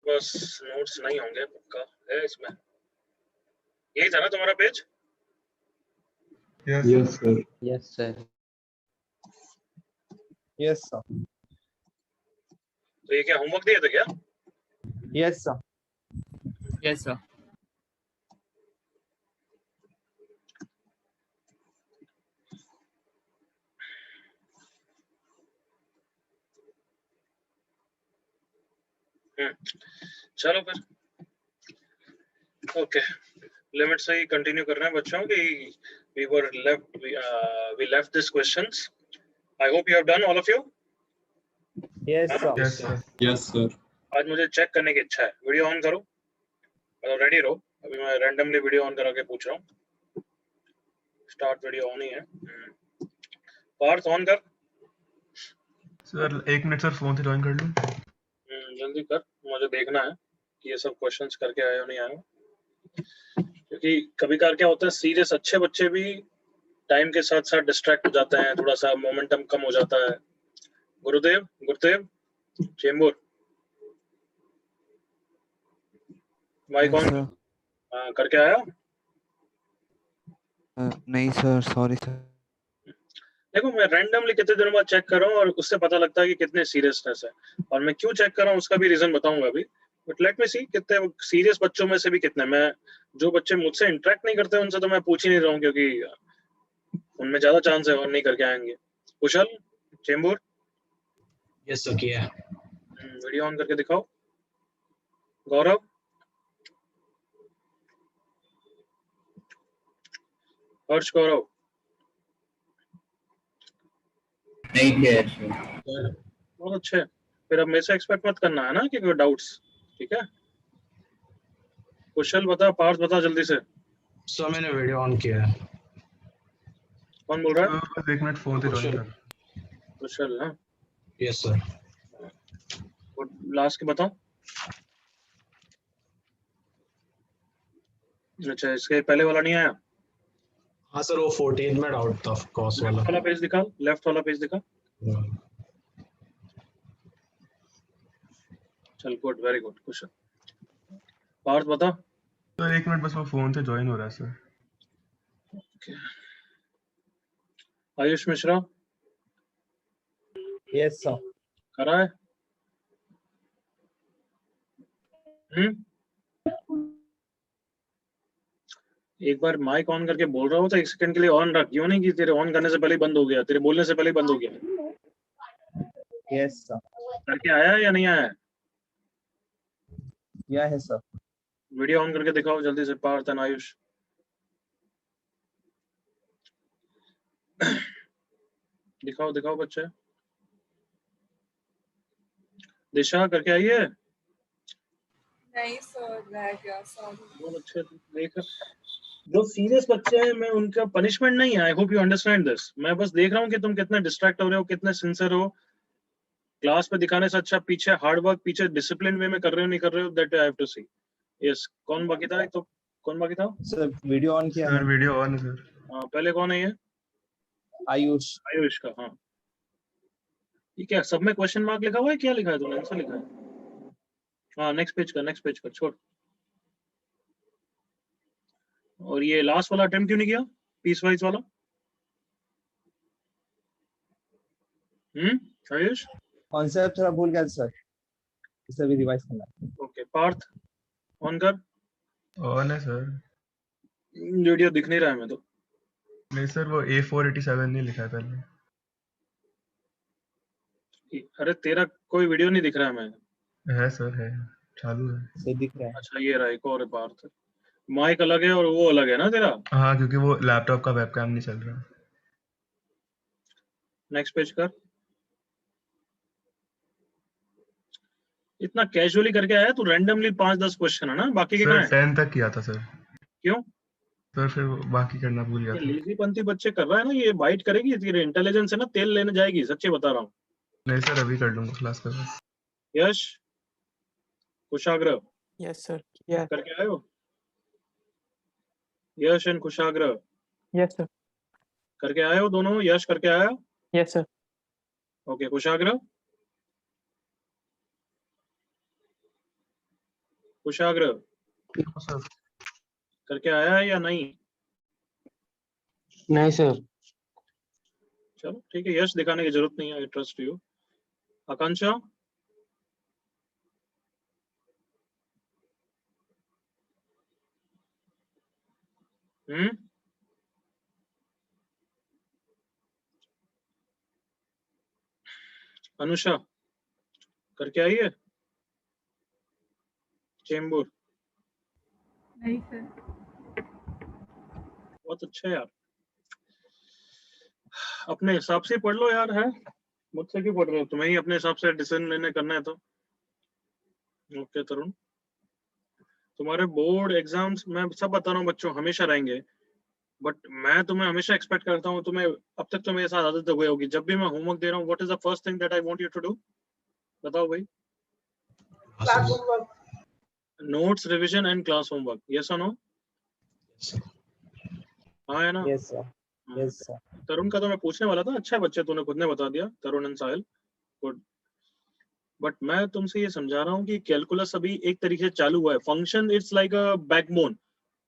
पास notes नहीं होंगे, पक्का है इसमें। यही था ना तुम्हारा page? Yes sir. Yes sir. Yes sir. तो ये क्या होमवर्क दिया था क्या? Yes sir. Yes sir. चलो फिर ओके, लिमिट से ही कंटिन्यू कर रहे हैं बच्चों की। we left these questions. I hope you have done, all of you. Yes sir. Yes sir. Yes sir. आज मुझे चेक करने की इच्छा है। वीडियो ऑन करो, रेडी रहो। अभी मैं रैंडमली वीडियो ऑन करा के पूछ रहा हूँ। स्टार्ट वीडियो ऑन ही है। पार्थ ऑन कर सर। 1 मिनट सर, फोन से ज्वाइन कर लूं? जल्दी कर, मुझे देखना है कि ये सब क्वेश्चंस करके आए हो नहीं आए हो। क्योंकि कभी कभार क्या होता है, सीरियस अच्छे बच्चे भी टाइम के साथ साथ डिस्ट्रैक्ट हो जाते हैं, थोड़ा सा मोमेंटम कम हो जाता है। गुरुदेव चेंबूर माइक ऑन। करके आया? नहीं सर, सॉरी सर। देखो, मैं रैंडमली कितने दिनों बाद चेक कर रहा हूँ और उससे पता लगता है कि कितने सीरियसनेस है, और मैं क्यों चेक कर रहा हूँ उसका भी रीजन बताऊंगा अभी। बट लेट मी सी कितने सीरियस बच्चों में से भी कितने। मैं जो बच्चे मुझसे इंटरेक्ट नहीं करते उनसे तो मैं पूछ ही नहीं रहा हूँ, क्योंकि उनमें ज्यादा चांस है और नहीं करके आएंगे। कुशल चेंबूर? यस सर किया। वीडियो ऑन करके दिखाओ। गौरव? हर्ष गौरव? नहीं किया। बहुत अच्छे। फिर अब मेरे से एक्सपेक्ट मत करना है ना कि कोई डाउट्स, ठीक है? कुशल बता, पार्थ बता जल्दी से। सर मैंने वीडियो ऑन किया है। कौन बोल रहा है? बस 1 मिनट फोन से ज्वाइन कर। कुशल ना? Yes sir. लास्ट के बताओ। अच्छा, इसके पहले वाला नहीं आया? हाँ सर, वो 14 में डाउट था कॉस वाला। वाला पेज दिखा, लेफ्ट वाला पेज दिखा। चल गुड, वेरी गुड कुशल। पार्थ बता। सर 1 मिनट बस, वो फोन से ज्वाइन हो रहा है sir. Ayush Mishra? Yes sir. करा है? एक बार माइक ऑन करके बोल रहा हो तो 1 सेकंड के लिए ऑन रख। क्यों नहीं कि तेरे ऑन करने से पहले ही बंद हो गया, तेरे बोलने से पहले ही बंद हो गया। Yes sir. करके आया है या नहीं आया है? या है सर। वीडियो ऑन करके दिखाओ जल्दी से, पार्थ एंड आयुष। दिखाओ दिखाओ बच्चे। दिशा करके आई है? नहीं सर, रह गया सॉरी। बहुत अच्छे। देख, जो सीरियस बच्चे हैं मैं उनका पनिशमेंट नहीं है। I hope you understand this. मैं बस देख रहा हूँ कि तुम कितने डिस्ट्रैक्ट हो रहे हो, कितने सिंसियर हो। क्लास पे दिखाने से अच्छा पीछे हार्ड वर्क, पीछे डिसिप्लिन वे में कर रहे हो नहीं कर रहे हो, that I have to see. Yes, कौन बाकी था? तो कौन बाकी था? सर वीडियो ऑन किया सर वीडियो ऑन है सर। हाँ, पहले कौन है ये? आयुष। आयुष का। हाँ, ये क्या सब में क्वेश्चन मार्क लिखा हुआ है? क्या लिखा है तूने? आंसर लिखा है? हाँ, नेक्स्ट पेज का, नेक्स्ट पेज का छोड़। और ये लास्ट वाला अटेम्प्ट क्यों नहीं किया, पीस वाइज वाला? आयुष? कॉन्सेप्ट थोड़ा भूल गया सर, इसे भी रिवाइज करना है। ओके, पार्थ ऑन कर। ऑन है सर। वीडियो दिख नहीं रहा है मैं तो। नहीं सर, वो A487 नहीं लिखा है पहले। अरे तेरा कोई वीडियो नहीं दिख रहा है मैं। है सर, है, चालू है। सही दिख रहा है। अच्छा, ये रहा एक और पार्थ। माइक अलग है और वो अलग है ना तेरा? हाँ, क्योंकि वो लैपटॉप का वेबकैम नहीं चल रहा। नेक्स्ट पेज कर। इतना कैजुअली करके आया तू? रैंडमली 5-10 क्वेश्चन है ना, बाकी के कहाँ सर है? 10 तक किया था सर। क्यों? सर फिर वो बाकी करना भूल गया ये था। लेजीपंथी बच्चे कर रहा है ना, ये बाइट करेगी तेरे इंटेलिजेंस है ना, तेल लेने जाएगी, सच्ची बता रहा हूँ। नहीं सर, अभी कर लूंगा क्लास का बस। यश कुशाग्र यस सर। किया। करके आए हो? यश एंड कुशाग्र यस सर। करके आए हो दोनों? यश करके आया? Yes sir. ओके, कुशाग्र? कुशाग्र सर करके आया है या नहीं? नहीं सर। चलो ठीक है, यश दिखाने की जरूरत नहीं है, आई ट्रस्ट यू। आकांक्षा अनुषा करके आई है? चेंबूर नहीं सर। बहुत अच्छा यार, अपने हिसाब से पढ़ लो यार, है मुझसे क्यों पढ़ रहे हो? तुम्हें ही अपने हिसाब से डिसीजन लेने करना है तो। ओके तरुण, तुम्हारे बोर्ड एग्जाम्स मैं सब बता रहा हूँ बच्चों, हमेशा रहेंगे, बट मैं तुम्हें हमेशा एक्सपेक्ट करता हूँ, तुम्हें अब तक तो मेरे साथ आदत हो गई होगी, जब भी मैं होमवर्क दे रहा हूँ, what is the first thing that I want you to do? बताओ भाई। Class homework. Notes revision and class homework, yes और नो? हाँ है ना? Yes, sir. Yes, sir. तरुण का तो मैं पूछने वाला था, अच्छा है बच्चे तूने खुद ने बता दिया, तरुण एंड साहिल, गुड। बट मैं तुमसे ये समझा रहा हूँ कि कैलकुलस अभी एक तरीके से चालू हुआ है, function it's like a backbone,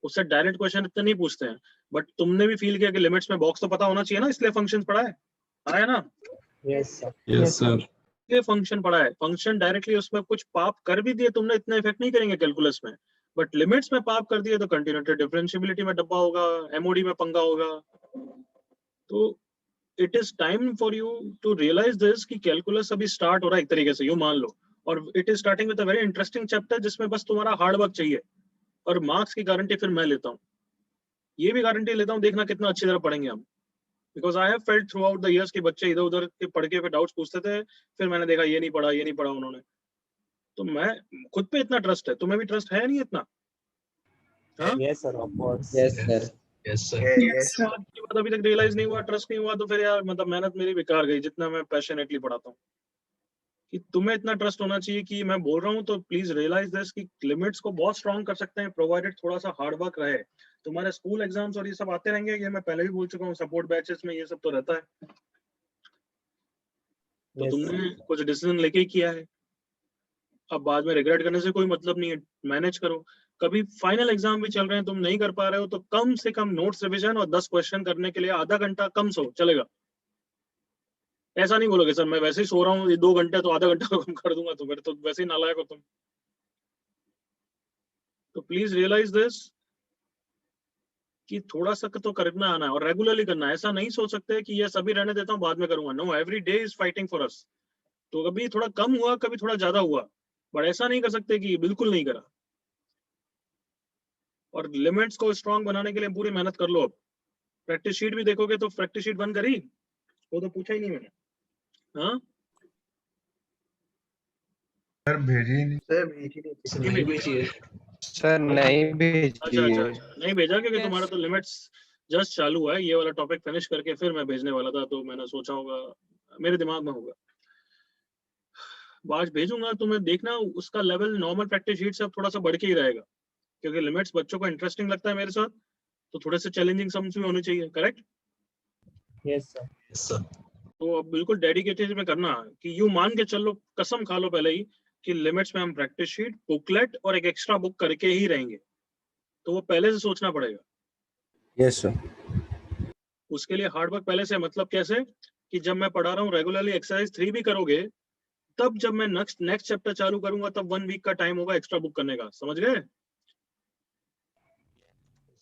उससे डायरेक्ट क्वेश्चन इतने नहीं पूछते हैं, बट तुमने भी फील किया कि लिमिट्स में बॉक्स तो पता होना चाहिए ना, इसलिए फंक्शन पढ़ा है ना? Yes, sir. Yes, sir. ये फंक्शन पढ़ा है, फंक्शन डायरेक्टली उसमें कुछ पाप कर भी दिए तुमने, इतना इफेक्ट नहीं करेंगे कैलकुलस में, बट लिमिट्स में पाप कर दिए तो कंटिन्यूटी डिफरेंशियबिलिटी में डब्बा होगा, एमओडी में पंगा होगा। तो it is time for you to realise this कि कैलकुलस अभी स्टार्ट हो रहा है एक तरीके से, यूं मान लो, और it is starting with a very interesting chapter जिसमें बस तुम्हारा हार्ड वर्क चाहिए, और मार्क्स की गारंटी फिर मैं लेता हूँ, ये भी गारंटी लेता हूँ, देखना कितना अच्छी तरह पढ़ेंगे हम, because I have felt through out the years के बच्चे इधर उधर के पढ़ के फिर डाउट्स पूछते थे, फिर मैंने देखा ये नहीं पढ़ा उन्होंने, तो मैं खुद पे इतना ट्रस्ट है, तुम्हें भी ट्रस्ट है नहीं इतना? हाँ Yes, sir. Of course. Yes, sir. Yes, sir. Yes sir. की बात अभी तक रियलाइज नहीं हुआ, ट्रस्ट नहीं हुआ, तो फिर यार मतलब मेहनत मेरी बेकार गई, जितना मैं पैशनेटली पढ़ाता हूँ। कि तुम्हें इतना ट्रस्ट होना चाहिए कि मैं बोल रहा हूँ तो प्लीज रियलाइज दिस कि लिमिट्स को बहुत स्ट्रॉन्ग कर सकते हैं, प्रोवाइडेड थोड़ा सा हार्ड वर्क रहे। तुम्हारे स्कूल एग्जाम्स और ये सब आते रहेंगे, ये मैं पहले भी बोल चुका हूँ, सपोर्ट बैचेस में ये सब तो रहता है, तो Yes, तुमने कुछ डिसीजन लेके ही किया है, अब बाद में रिग्रेट करने से कोई मतलब नहीं है, मैनेज करो। कभी फाइनल एग्जाम भी चल रहे हैं, तुम नहीं कर पा रहे हो तो कम से कम नोट्स रिवीजन और 10 क्वेश्चन करने के लिए आधा घंटा कम सो चलेगा। ऐसा नहीं बोलोगे सर मैं वैसे ही सो रहा हूँ ये 2 घंटे, तो आधा घंटा कम कर दूंगा, तो फिर तो वैसे ही नालायक हो तुम। तो प्लीज रियलाइज दिस कि थोड़ा सा तो करना आना है और रेगुलरली करना है, ऐसा नहीं सोच सकते कि ये सभी रहने देता हूँ बाद में करूंगा, no, every day is fighting for us. तो कभी थोड़ा कम हुआ, कभी थोड़ा ज्यादा हुआ, बट ऐसा नहीं कर सकते कि बिल्कुल नहीं करा। और लिमिट्स को स्ट्रॉन्ग बनाने के लिए पूरी मेहनत कर लो। अब प्रैक्टिस शीट भी देखोगे तो प्रैक्टिस शीट बंद करी, वो तो पूछा ही नहीं मैंने। हाँ सर भेजी ही नहीं। नहीं भेजिए। सर नहीं भेजी अच्छा, नहीं भेजा क्योंकि तुम्हारा तो लिमिट्स जस्ट चालू हुआ है, ये वाला टॉपिक फिनिश करके फिर मैं भेजने वाला था, तो मैंने सोचा होगा, मेरे दिमाग में होगा आज भेजूंगा, तो मैं देखना उसका लेवल नॉर्मल प्रैक्टिस शीट से अब थोड़ा सा बढ़ के ही रहेगा, क्योंकि लिमिट्स बच्चों को इंटरेस्टिंग लगता है मेरे साथ, तो थोड़े से चैलेंजिंग सम्स भी होने चाहिए, correct? Yes, sir. Yes, sir. तो अब बिल्कुल डेडिकेटेड में करना कि यूं मान के चलो, कसम खा लो पहले ही कि लिमिट्स में हम प्रैक्टिस शीट, बुकलेट और एक एक्स्ट्रा बुक करके ही रहेंगे, तो वो पहले से सोचना पड़ेगा। Yes, sir. उसके लिए हार्ड वर्क पहले से, मतलब कैसे कि जब मैं पढ़ा रहा हूँ रेगुलरली एक्सरसाइज 3 भी करोगे, तब जब मैं नेक्स्ट चैप्टर चालू करूंगा तब 1 वीक का टाइम होगा एक्स्ट्रा बुक करने का, समझ गए?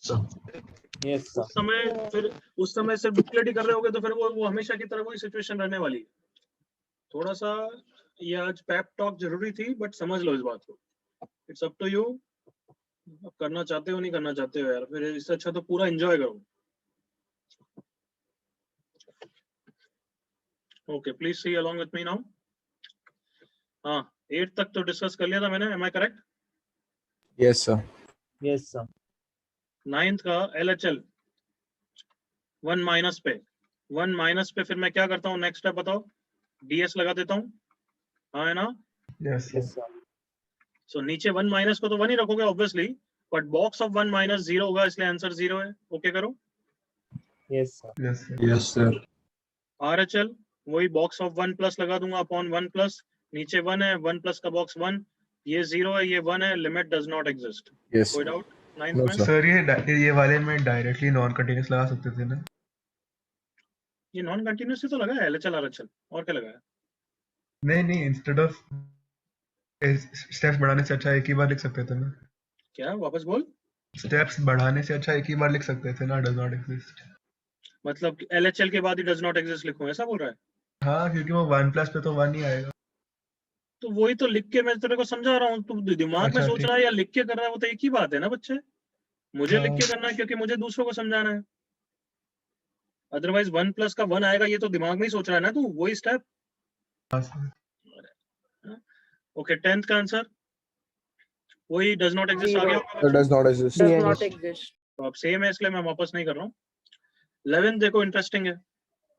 Sir. Yes, sir. उस समय सिर्फ बुकलेट ही कर रहे होगे तो फिर वो हमेशा की तरह वही सिचुएशन रहने वाली है। थोड़ा सा ये आज पैप टॉक जरूरी थी, बट समझ लो इस बात को, इट्स अप टू यू, अब करना चाहते हो नहीं करना चाहते हो यार, फिर इससे अच्छा तो पूरा एंजॉय करो। Okay, please see along with me now. हाँ, 8 तक तो डिस्कस कर लिया था मैंने, am I correct? Yes, sir. Yes, sir. 9th का LHL 1 माइनस पे फिर मैं क्या करता हूँ, नेक्स्ट स्टेप बताओ? DS लगा देता हूँ, हाँ है ना? Yes Yes, sir. सो नीचे 1 माइनस को तो 1 ही रखोगे obviously, but box of 1 minus 0 होगा, इसलिए आंसर 0 है। ओके करो। Yes, sir. Yes sir. RHL वही बॉक्स ऑफ 1 प्लस लगा दूंगा अपॉन 1 प्लस, नीचे 1 है, 1 प्लस का बॉक्स 1, ये 0 है, ये 1 है, limit does not exist. Yes. कोई डाउट नाइन्थ No, में? sir. सर ये वाले में डायरेक्टली नॉन कंटीन्यूअस लगा सकते थे ना? ये नॉन कंटिन्यूस तो लगा है एलएचएल आरएचएल, और क्या लगा है? नहीं, इंस्टेड ऑफ स्टेप्स बढ़ाने से अच्छा एक ही बार लिख सकते थे ना? क्या वापस बोल? स्टेप्स बढ़ाने से अच्छा एक ही बार लिख सकते थे ना, डज नॉट एग्जिस्ट। मतलब एलएचएल के बाद ही डज नॉट एग्जिस्ट लिखूं, ऐसा बोल रहा है? हाँ, क्योंकि वो 1 प्लस पे तो 1 ही आएगा। तो वही तो लिख के मैं तेरे को समझा रहा हूँ, तू दिमाग में अच्छा, सोच ठीक। रहा है या लिख के कर रहा है, वो तो एक ही बात है ना बच्चे। मुझे हाँ। लिख के करना है क्योंकि मुझे दूसरों को समझाना है, अदरवाइज 1 प्लस का 1 आएगा, ये तो दिमाग में ही सोच रहा है ना तू, वही स्टेप। हाँ, सर। ओके, 10th का आंसर वही डज नॉट एग्जिस्ट आ गया होगा It बच्चों? does not exist. Does Yes. not exist. तो अब सेम है, इसलिए मैं वापस नहीं कर रहा हूँ। 11th देखो इंटरेस्टिंग है।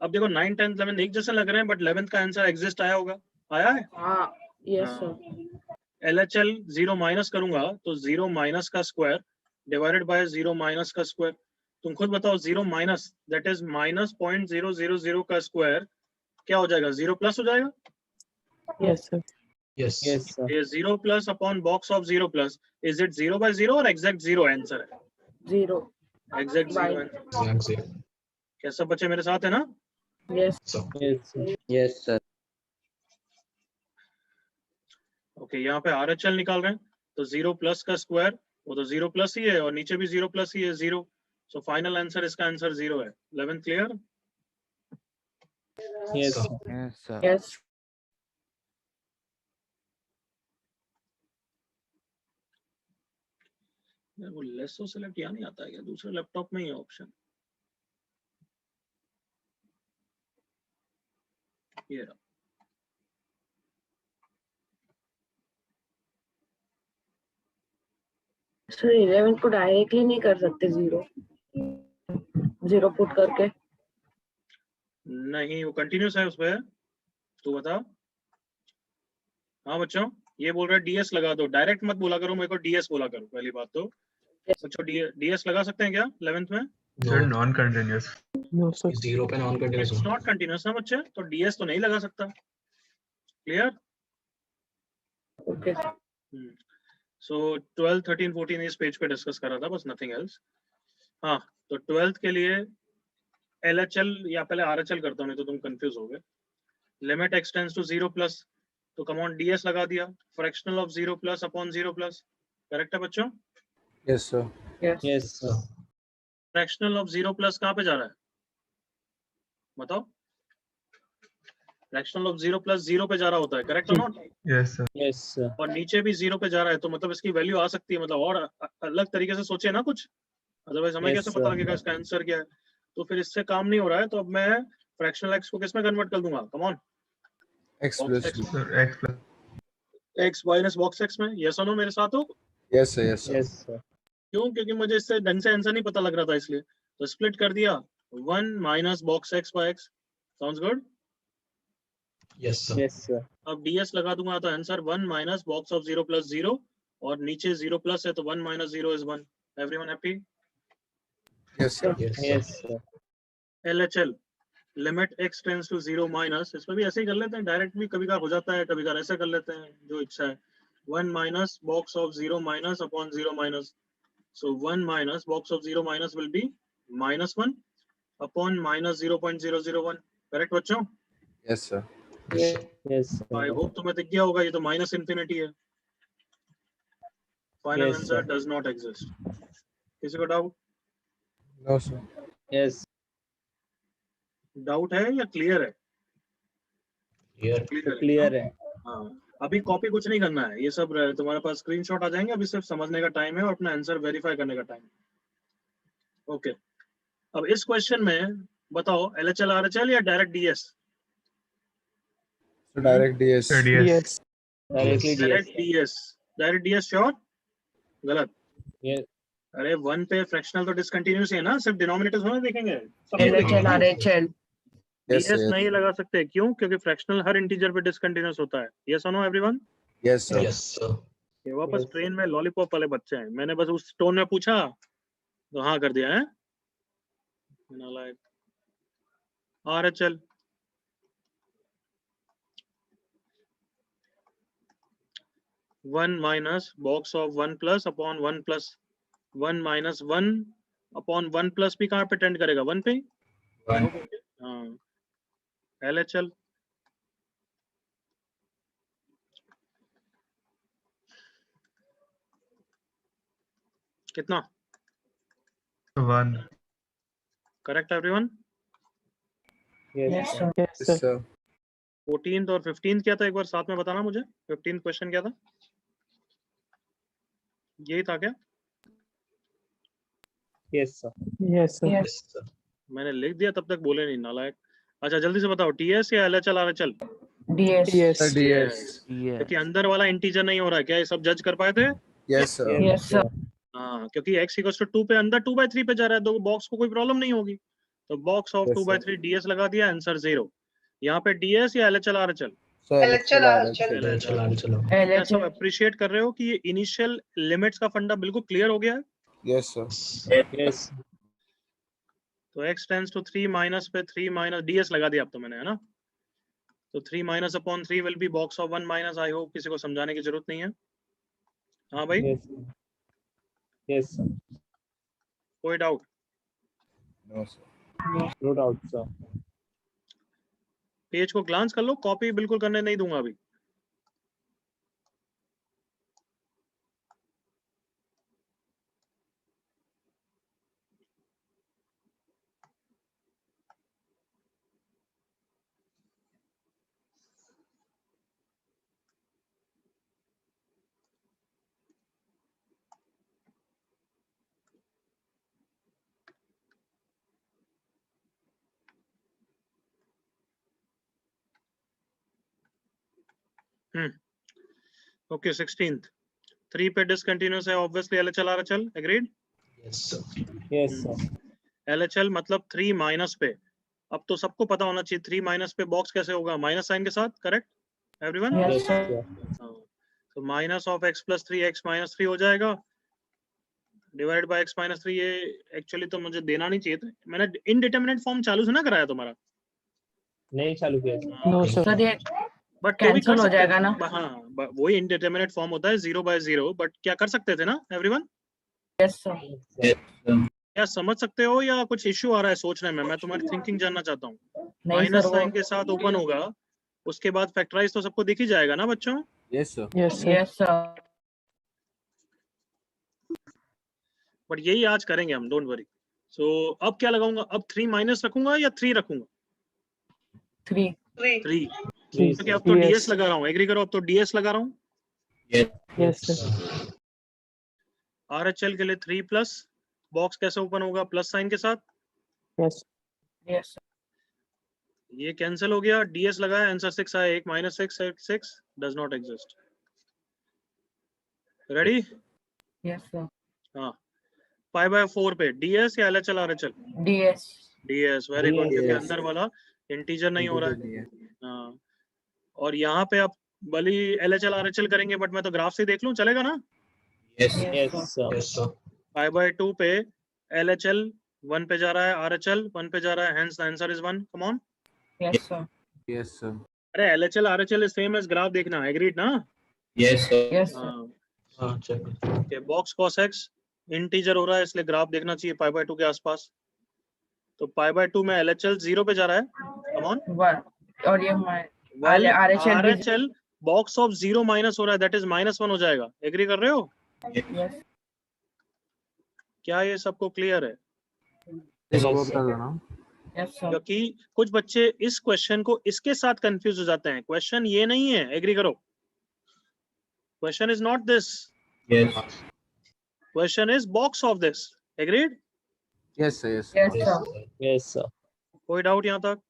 अब देखो 9, 10, 11 एक जैसे लग रहे हैं, बट 11th का आंसर एग्जिस्ट आया होगा, आया है? Ah, yes, हाँ। sir. LHL 0 माइनस करूंगा तो 0 माइनस का स्क्वायर डिवाइडेड बाय 0 माइनस का स्क्वायर। तुम खुद बताओ, 0 माइनस दैट इज माइनस 0.000 का स्क्वायर क्या हो जाएगा? 0 प्लस हो जाएगा। Yes, sir. Yes. Yes, sir. ये 0 plus upon box of 0 plus, is it 0 by 0 और एग्जैक्ट 0 आंसर है? 0. Exact 0 By. Answer. Exact zero. क्या सब बच्चे मेरे साथ है ना? Yes. So, Yes, sir. Yes, sir. Okay, यहाँ पे RHL निकाल रहे हैं तो 0 प्लस का स्क्वायर, वो तो 0 प्लस ही है, और नीचे भी 0 प्लस ही है, 0। सो फाइनल आंसर, इसका आंसर 0 है। 11 clear? Yes, so, sir. Yes, sir. Yes. वो लेसो सेलेक्ट यहाँ नहीं आता है क्या? दूसरे लैपटॉप में ही है ऑप्शन, ये रहा। सर 11 को डायरेक्टली नहीं कर सकते 0 पुट करके। नहीं, वो कंटिन्यूस है उसपे, तू बता। हाँ बच्चों, ये बोल रहा है डीएस लगा दो, डायरेक्ट मत बोला करो मेरे को, डीएस बोला करो पहली बात तो। बच्चों डीएस लगा सकते हैं क्या 11th में? Sir no. Non continuous. No, sir. 0 पे non continuous it's not continuous ना बच्चे, तो डीएस तो नहीं लगा सकता। क्लियर? ओके। सो 12, 13, 14 इस पेज पे डिस्कस कर रहा था बस, नथिंग एल्स। हाँ, तो 12th के लिए एलएचएल या पहले आरएचएल करता हूँ, नहीं तो तुम कंफ्यूज हो गए। Limit x tends to 0 plus, तो कम ऑन डीएस लगा दिया, fractional of 0 plus upon 0 plus. Correct है बच्चों? Yes, sir. Yes. Yes, sir. Fractional of 0 plus कहाँ पे जा रहा है बताओ? फ्रैक्शनल ऑफ 0 प्लस 0 पे जा रहा होता है, करेक्ट और not? Yes sir. Yes, sir. और नीचे भी 0 पे जा रहा है, तो मतलब इसकी वैल्यू आ सकती है, मतलब और अलग तरीके से सोचे ना कुछ, अदरवाइज हमें Yes, कैसे पता sir. लगेगा इसका आंसर क्या है? तो फिर इससे काम नहीं हो रहा है, तो अब मैं फ्रैक्शनल एक्स को किस में कन्वर्ट कर दूंगा? Come on, X plus X. 2. Sir x plus x minus box x में, यस और नो मेरे साथ हो? Yes, sir. Yes, sir. Yes, sir. क्यों? क्योंकि मुझे इससे ढंग से आंसर नहीं पता लग रहा था, इसलिए तो स्प्लिट कर दिया, 1 minus box x by x. Sounds good? Yes, sir. Yes, sir. अब डीएस लगा दूंगा तो answer 1 minus box of 0 plus 0, और नीचे 0 प्लस है तो 1 minus 0 is 1। Everyone happy? Yes, sir. Yes, sir. Yes, sir. LHL limit x tends to 0 minus, इसमें भी ऐसे ही कर लेते हैं, डायरेक्ट भी कभी कभार हो जाता है, कभी कभार ऐसे कर लेते हैं, जो इच्छा है। 1 minus box of 0 minus upon 0 minus, so 1 minus box of 0 minus will be -1 upon minus 0.001। Correct बच्चों? Yes, sir. Yes, sir. Yes, sir. I hope तुम्हें दिख गया होगा, ये तो माइनस इंफिनिटी है। Final Yes, answer sir. Does not exist. किसी को doubt? No, sir. Yes. Doubt है या क्लियर है? Here. Clear है. हाँ, अभी कॉपी कुछ नहीं करना है, ये सब तुम्हारे पास स्क्रीनशॉट आ जाएंगे, अभी सिर्फ समझने का टाइम है और अपना आंसर वेरीफाई करने का टाइम। ओके, अब इस क्वेश्चन में बताओ एलएचएल आरएचएल या direct DS? So direct DS. Sir DS. Yes. Directly DS. Direct DS, direct DS sure? गलत? Yes. अरे 1 पे फ्रैक्शनल तो डिसकंटिन्यूअस है ना, सिर्फ डिनोमिनेटर्स में देखेंगे, सब कुछ LHL देखेंगे। RHL. Yes, sir. डीएस नहीं लगा सकते, क्यों? क्योंकि फ्रैक्शनल हर इंटीजर पे डिसकंटिन्यूअस होता है। यस और no everyone? Yes, sir. Yes, sir. ये वापस Yes. ट्रेन में लॉलीपॉप वाले बच्चे हैं, मैंने बस उस टोन में पूछा तो हाँ कर दिया है। RHL 1 minus box of 1 plus upon 1 plus 1 minus 1 upon 1 plus भी कहाँ पे टेंड करेगा 1 पे? One. हाँ LHL कितना? 1. Correct everyone? Yes, sir. Yes, sir. sir. 14th और 15th क्या था एक बार साथ में बताना मुझे. 15th क्वेश्चन क्या था? यही था क्या? Yes, sir. Yes, sir. Yes, sir. मैंने लिख दिया तब तक बोले नहीं नालायक. अच्छा जल्दी से बताओ TS या LHL RHL? Yes. Sir, DS. क्योंकि अंदर वाला इंटीजर नहीं हो रहा है क्या? ये सब जज कर पाए थे? Yes, sir. Yes, sir. हाँ क्योंकि x इक्वल्स टू 2 पे अंदर 2/3 पे जा रहा है तो बॉक्स को कोई प्रॉब्लम नहीं होगी. तो बॉक्स ऑफ Yes, 2/3 DS लगा दिया, आंसर 0. यहाँ पे DS या LHL RHL? Sir, चलो. क्या सब अप्रिशिएट कर रहे हो कि ये इनिशियल लिमिट्स का फंडा बिल्कुल क्लियर हो गया है? Yes, sir. Yes. तो x टेंड्स टू 3 माइनस पे 3 माइनस DS लगा दिया अब तो मैंने, है ना? तो 3 minus upon 3 will be box of 1 minus. I hope किसी को समझाने की जरूरत नहीं है. हाँ भाई, Yes. sir. Yes, sir. कोई doubt? No, sir. No doubt, sir. Page को ग्लांस कर लो, कॉपी बिल्कुल करने नहीं दूंगा अभी. ओके 16th 3 पे डिसकंटिन्यूअस है obviously LHL RHL. Agreed? Yes, sir. Yes, sir. LHL मतलब 3 माइनस पे. अब तो सबको पता होना चाहिए 3 माइनस पे बॉक्स कैसे होगा, माइनस साइन के साथ. Correct everyone? Yes, sir. तो minus of x plus 3 x minus 3 हो जाएगा डिवाइड बाय x माइनस 3. ये एक्चुअली तो मुझे देना नहीं चाहिए था, मैंने इनडिटरमिनेट फॉर्म चालू से ना कराया तुम्हारा. नहीं चालू किया sir. No, sir. सर ये बट तो भी कर कैंसिल हो सकते जाएगा थे. ना? हाँ वही इनडिटरमिनेट फॉर्म होता है 0/0. बट क्या कर सकते थे ना everyone? Yes sir. Yes, sir. क्या समझ सकते हो या कुछ इश्यू आ रहा है सोचने में? मैं तुम्हारी थिंकिंग जानना चाहता हूँ. नहीं माइनस सर वो साइन के साथ ओपन होगा, उसके बाद फैक्टराइज तो सबको दिख ही जाएगा ना बच्चों? Yes, sir. Yes, sir. Yes sir. But यही आज करेंगे हम, डोंट वरी. सो अब क्या लगाऊंगा? अब 3 माइनस रखूंगा या 3 रखूंगा? 3. 3. Three, क्योंकि sir. अब तो Yes. DS लगा रहा हूँ. एग्री करो, अब तो DS लगा रहा हूँ. Yes, sir. RHL के लिए 3 प्लस बॉक्स कैसे ओपन होगा? प्लस साइन के साथ. Yes. यस ये कैंसिल हो गया. DS लगाया, आंसर 6 आया. 1 minus 6 does not exist. Ready? Yes sir. हाँ. 5/4 पे DS या LHL RHL? DS. DS. Very good. क्योंकि DS. अंदर वाला इंटीजर नहीं हो रहा है. हाँ. और यहाँ पे आप भली LHL RHL करेंगे बट मैं तो ग्राफ से देख लूं, चलेगा ना? Yes. Yes, sir. Yes, sir. 5/2 पे LHL 1 पे जा रहा है, RHL 1 पे जा रहा है, hence the answer is 1. Come on. Yes sir. Yes, sir. अरे LHL RHL is same as graph देखना. एग्रीड ना? Yes, sir. Yes sir. हाँ. हाँ, चलो. Okay, box cos x integer हो रहा है इसलिए ग्राफ देखना चाहिए 5/2 के आसपास. तो 5/2 में LHL 0 पे जा रहा है. Come on. 1 और ये हमारे While RHL भी- RHL बॉक्स ऑफ 0 माइनस हो रहा है, दैट इज -1 हो जाएगा. एग्री कर रहे हो? यस. क्या ये सबको क्लियर है? Yes, sir. Yes sir. क्योंकि कुछ बच्चे इस क्वेश्चन को इसके साथ कंफ्यूज हो जाते हैं. क्वेश्चन ये नहीं है. एग्री करो. Question is not this. Yes. Question is box of this. Agreed? Yes, sir. Yes. Yes Yes, sir. sir. Yes, sir. कोई डाउट यहाँ तक?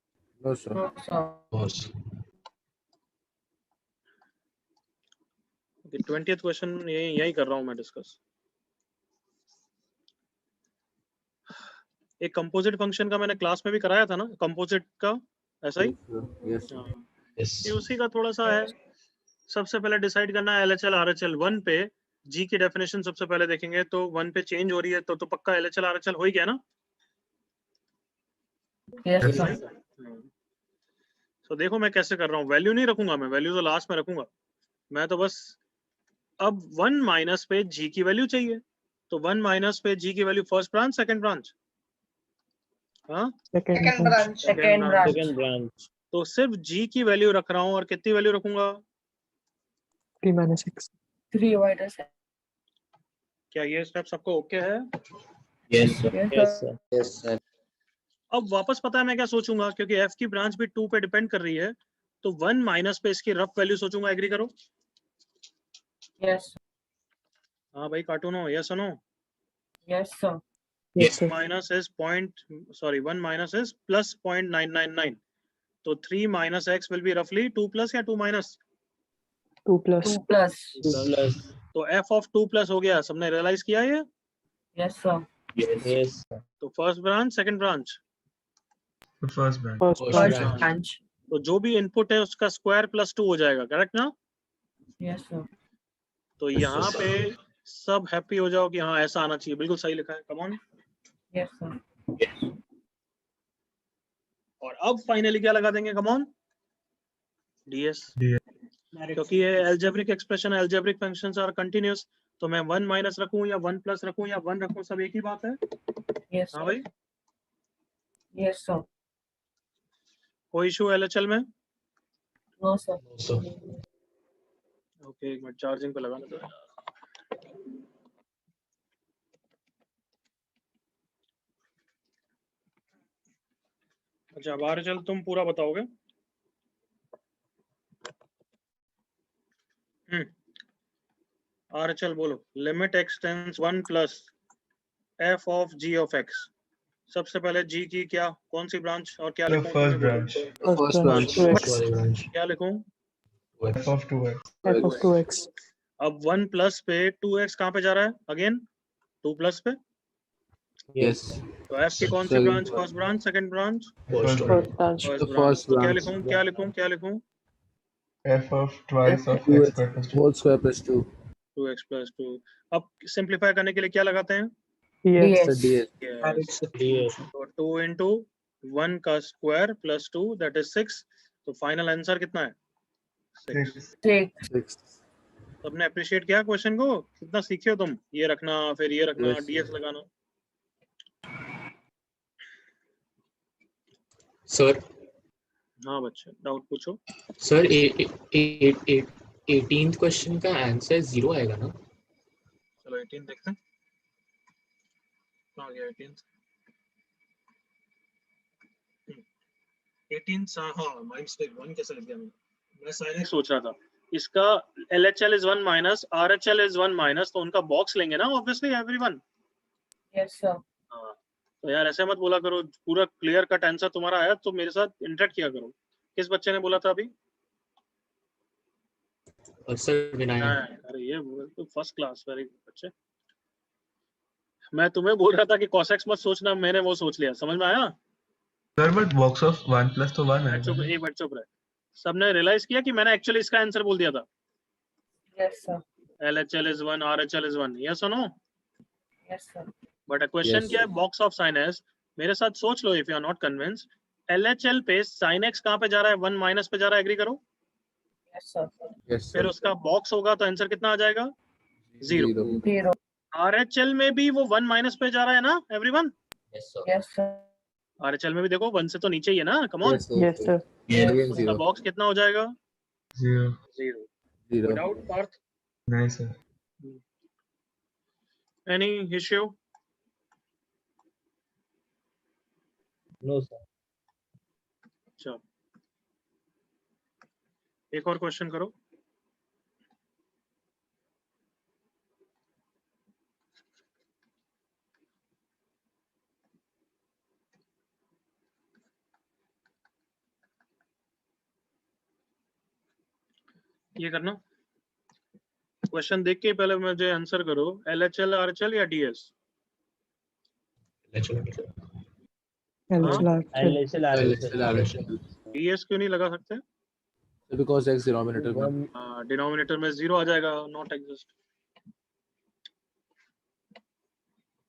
No, sir. No sir. Yes. 20th question यही कर रहा हूँ मैं डिस्कस. एक कंपोजिट फंक्शन का मैंने क्लास में भी कराया था ना, कंपोजिट का. ऐसा ही. Yes, sir. Yes. ये उसी का थोड़ा सा है. सबसे पहले डिसाइड करना है LHL RHL 1 पे. G की डेफिनेशन सबसे पहले देखेंगे तो 1 पे चेंज हो रही है तो पक्का LHL RHL हो ही गया ना. Yes Yes, sir. sir. तो देखो मैं कैसे कर रहा हूँ. वैल्यू नहीं रखूंगा मैं, वैल्यू तो लास्ट में रखूंगा. मैं तो बस अब 1 माइनस पे g की वैल्यू चाहिए, तो 1 माइनस पे g की value first branch second branch? हाँ, Second branch. Second branch. Second branch. तो सिर्फ g की वैल्यू रख रहा हूँ और कितनी वैल्यू रखूंगा? 3 minus x. 3 minus x. क्या ये स्टेप सबको ओके है? Yes, sir. Yes, sir. Yes, sir. अब वापस पता है मैं क्या सोचूंगा, क्योंकि f की ब्रांच भी 2 पे डिपेंड कर रही है, तो 1 माइनस पे इसकी रफ वैल्यू सोचूंगा। एग्री करो? Yes. हाँ भाई, कार्टून हो, yes no? Yes, sir. Yes, sir. Minus is one minus is plus 0.999, तो 3 माइनस x विल बी रफली 2 प्लस या 2 माइनस? 2 plus. 2 plus. 2 plus. तो f ऑफ 2 प्लस हो गया, सबने रियलाइज किया ये? Yes, sir. Yes. Yes, sir. तो first branch second branch, The first branch. First First branch. First branch. तो जो भी इनपुट है उसका स्क्वायर प्लस 2 हो जाएगा, करेक्ट ना? Yes, sir. तो यहाँ पे सब हैप्पी हो जाओ कि हाँ ऐसा आना चाहिए, बिल्कुल सही लिखा है, come on. Yes, sir. Yes. और अब फाइनली क्या लगा देंगे, कम ऑन? ds, क्योंकि ये algebraic expression, algebraic functions are continuous, तो मैं 1 माइनस रखूं या 1 प्लस रखूं या 1 रखूं, सब एक ही बात है। Yes, हाँ sir. भाई, Yes, sir. कोई इशू एलएचएल में? No, sir. No, sir. Okay, एक मिनट चार्जिंग पे लगाना तो। अच्छा, अब आरएचएल तुम पूरा बताओगे? आरएचएल बोलो। Limit x tends 1 plus f of g of x। सबसे पहले g की क्या, कौन सी ब्रांच और क्या The लिखूं? first branch. First branch. First 2x. branch. क्या लिखूं? F of 2x. F of 2x. अब 1 प्लस पे 2x कहाँ पे जा रहा है? अगेन 2 प्लस पे, Yes. तो f की कौन सी Second branch? First branch, second branch? First First branch. branch. First branch. The first तो क्या branch. लिखूं, क्या लिखूं, क्या लिखूं? F of twice of Two x squared plus 2. whole square plus 2. 2x plus 2। अब सिंप्लीफाई करने के लिए क्या लगाते हैं? Yes. So DS. Yes. DS. तो 2 into 1 का स्क्वायर प्लस 2 दैट इज 6, तो फाइनल आंसर कितना है? 6। 6. 6. 6. सबने अप्रिशिएट किया क्वेश्चन को? कितना सीखे हो तुम? ये रखना, फिर ये रखना, Yes. डीएस लगाना। सर हाँ बच्चे, डाउट पूछो। सर 18th क्वेश्चन का आंसर 0 आएगा ना? चलो 18 देखते हैं कहाँ गया 18। 18 हाँ, माय मिस्टेक, 1 कैसे लिख दिया मैं साइन सोच रहा था। इसका LHL is 1 minus, RHL is 1 minus, तो उनका बॉक्स लेंगे ना ऑब्वियसली एवरीवन। Yes, sir. हाँ, तो यार ऐसे मत बोला करो, पूरा क्लियर कट आंसर तुम्हारा आया तो मेरे साथ इंटरेक्ट किया करो। किस बच्चे ने बोला था अभी? सर विनायक। अरे ये तो फर्स्ट क्लास, वेरी गुड बच्चे। मैं तुम्हें बोल रहा था कि कॉसेक्स मत सोचना, मैंने वो सोच लिया, समझ में आया? Sir, but box of 1 plus तो 1 है। चुप, एक मिनट चुप रहे। सबने रियलाइज किया कि मैंने एक्चुअली इसका आंसर बोल दिया था। Yes, sir. LHL is 1, RHL is 1, yes or no? Yes, sir. But question Yes. क्या है? Box of sine x. मेरे साथ सोच लो, if you are not convinced, LHL पे साइन एक्स कहाँ पे जा रहा है? 1 माइनस पे जा रहा है, एग्री करो। Yes, sir. Yes, फिर sir. उसका बॉक्स होगा तो आंसर कितना आ जाएगा? 0। 0. RHL में भी वो 1 माइनस पे जा रहा है ना everyone? Yes sir. Yes, sir. RHL में भी देखो 1 से तो नीचे ही है ना, कम on. Yes, sir. Yes, sir. Again उसका 0. बॉक्स कितना हो जाएगा? 0. 0। 0. विदाउट पार्थ नहीं sir. Any issue? No, sir. अच्छा, एक और क्वेश्चन करो। ये करना, क्वेश्चन देख के पहले मुझे आंसर करो। LHL RHL या DS? LHL, हाँ? RHL. LHL. DS क्यों नहीं लगा सकते? Because x denominator में. डिनोमिनेटर में 0 आ जाएगा, नॉट एग्जिस्ट।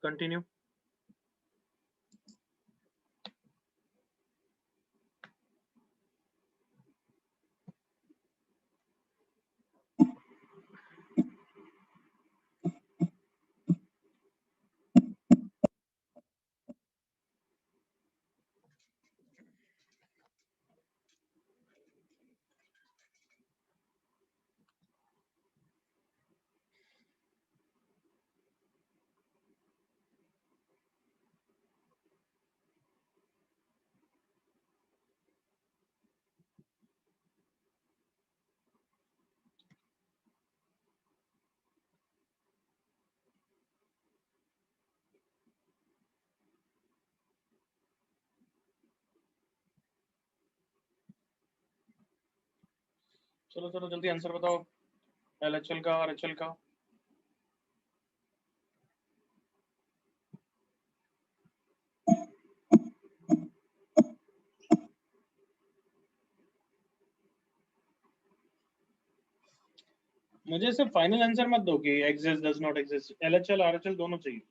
कंटिन्यू। चलो चलो जल्दी आंसर बताओ LHL का और HL का। मुझे सिर्फ फाइनल आंसर मत दो कि exist does not exist, LHL RHL दोनों चाहिए।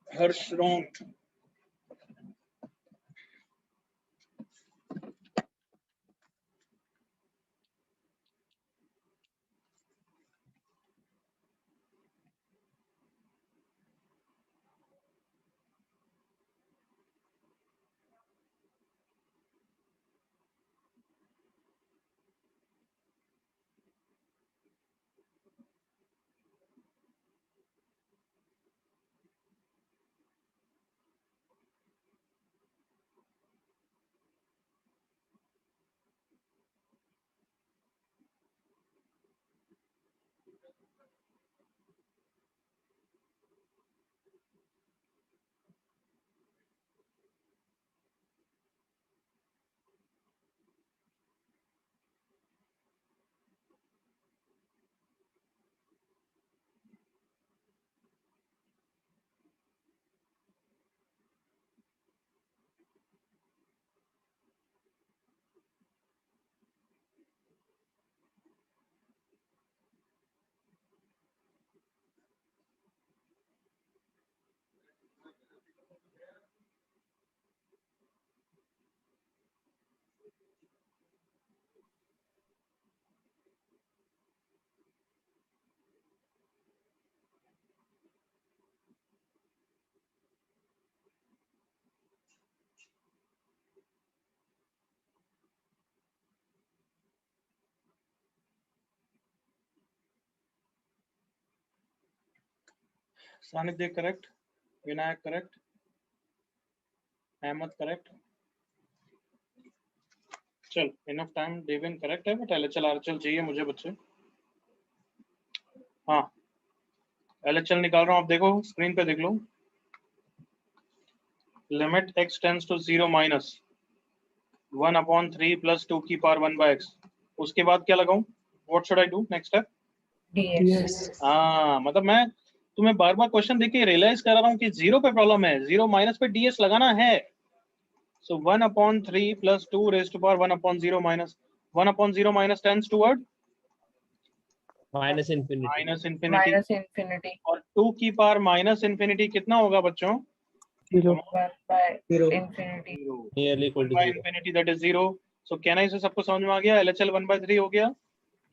Harsh wrong. Sanidhya correct, Vinayak correct, Ahmed correct. चल इनफ टाइम, डेविन करेक्ट है बट LHL RHL चाहिए मुझे बच्चे। हाँ LHL निकाल रहा हूँ, आप देखो स्क्रीन पे देख लो। लिमिट x टेंड्स टू 0 माइनस 1/3 + 2 की पावर 1/x। उसके बाद क्या लगाऊं? What should I do next step? DS। हाँ मतलब मैं तुम्हें बार बार क्वेश्चन देख के रियलाइज कर रहा हूँ कि 0 पे प्रॉब्लम है, 0 माइनस पे DS लगाना है। सो 1/3 + 2 raised to power 1/0 minus 1/0 minus tends toward minus infinity. Minus infinity. Minus infinity. और 2 की पावर माइनस इंफिनिटी कितना होगा बच्चों? 0. 1/, infinity. Nearly equal to 0। Infinity that is 0। So can I say सबको समझ में आ गया? LHL 1/3 हो गया।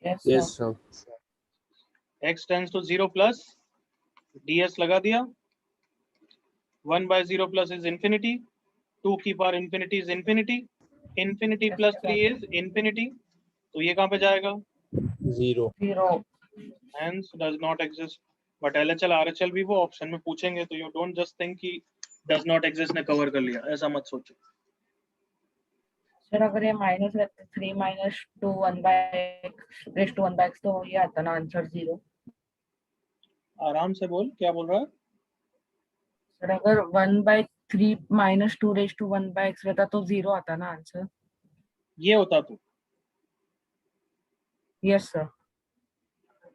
Yes Yes, sir. sir. x tends to 0 plus DS लगा दिया। 1/0 प्लस इज इंफिनिटी, 2 की power infinity is infinity, infinity Yes, plus sir. 3 is infinity. तो ये कहाँ पे जाएगा? 0। 0। hence does not exist। but LHL RHL भी वो ऑप्शन में पूछेंगे, तो you don't just think कि does not exist ने कवर कर लिया, ऐसा मत सोचो। सर अगर ये माइनस रहते 3 - 2 1/x रेस्ट टू 1/x तो ये आता ना आंसर 0। आराम से बोल, क्या बोल रहा है? सर अगर 1/3 - 2 रेस्ट टू 1/x रहता तो 0 आता ना आंसर। ये होता तो यस सर।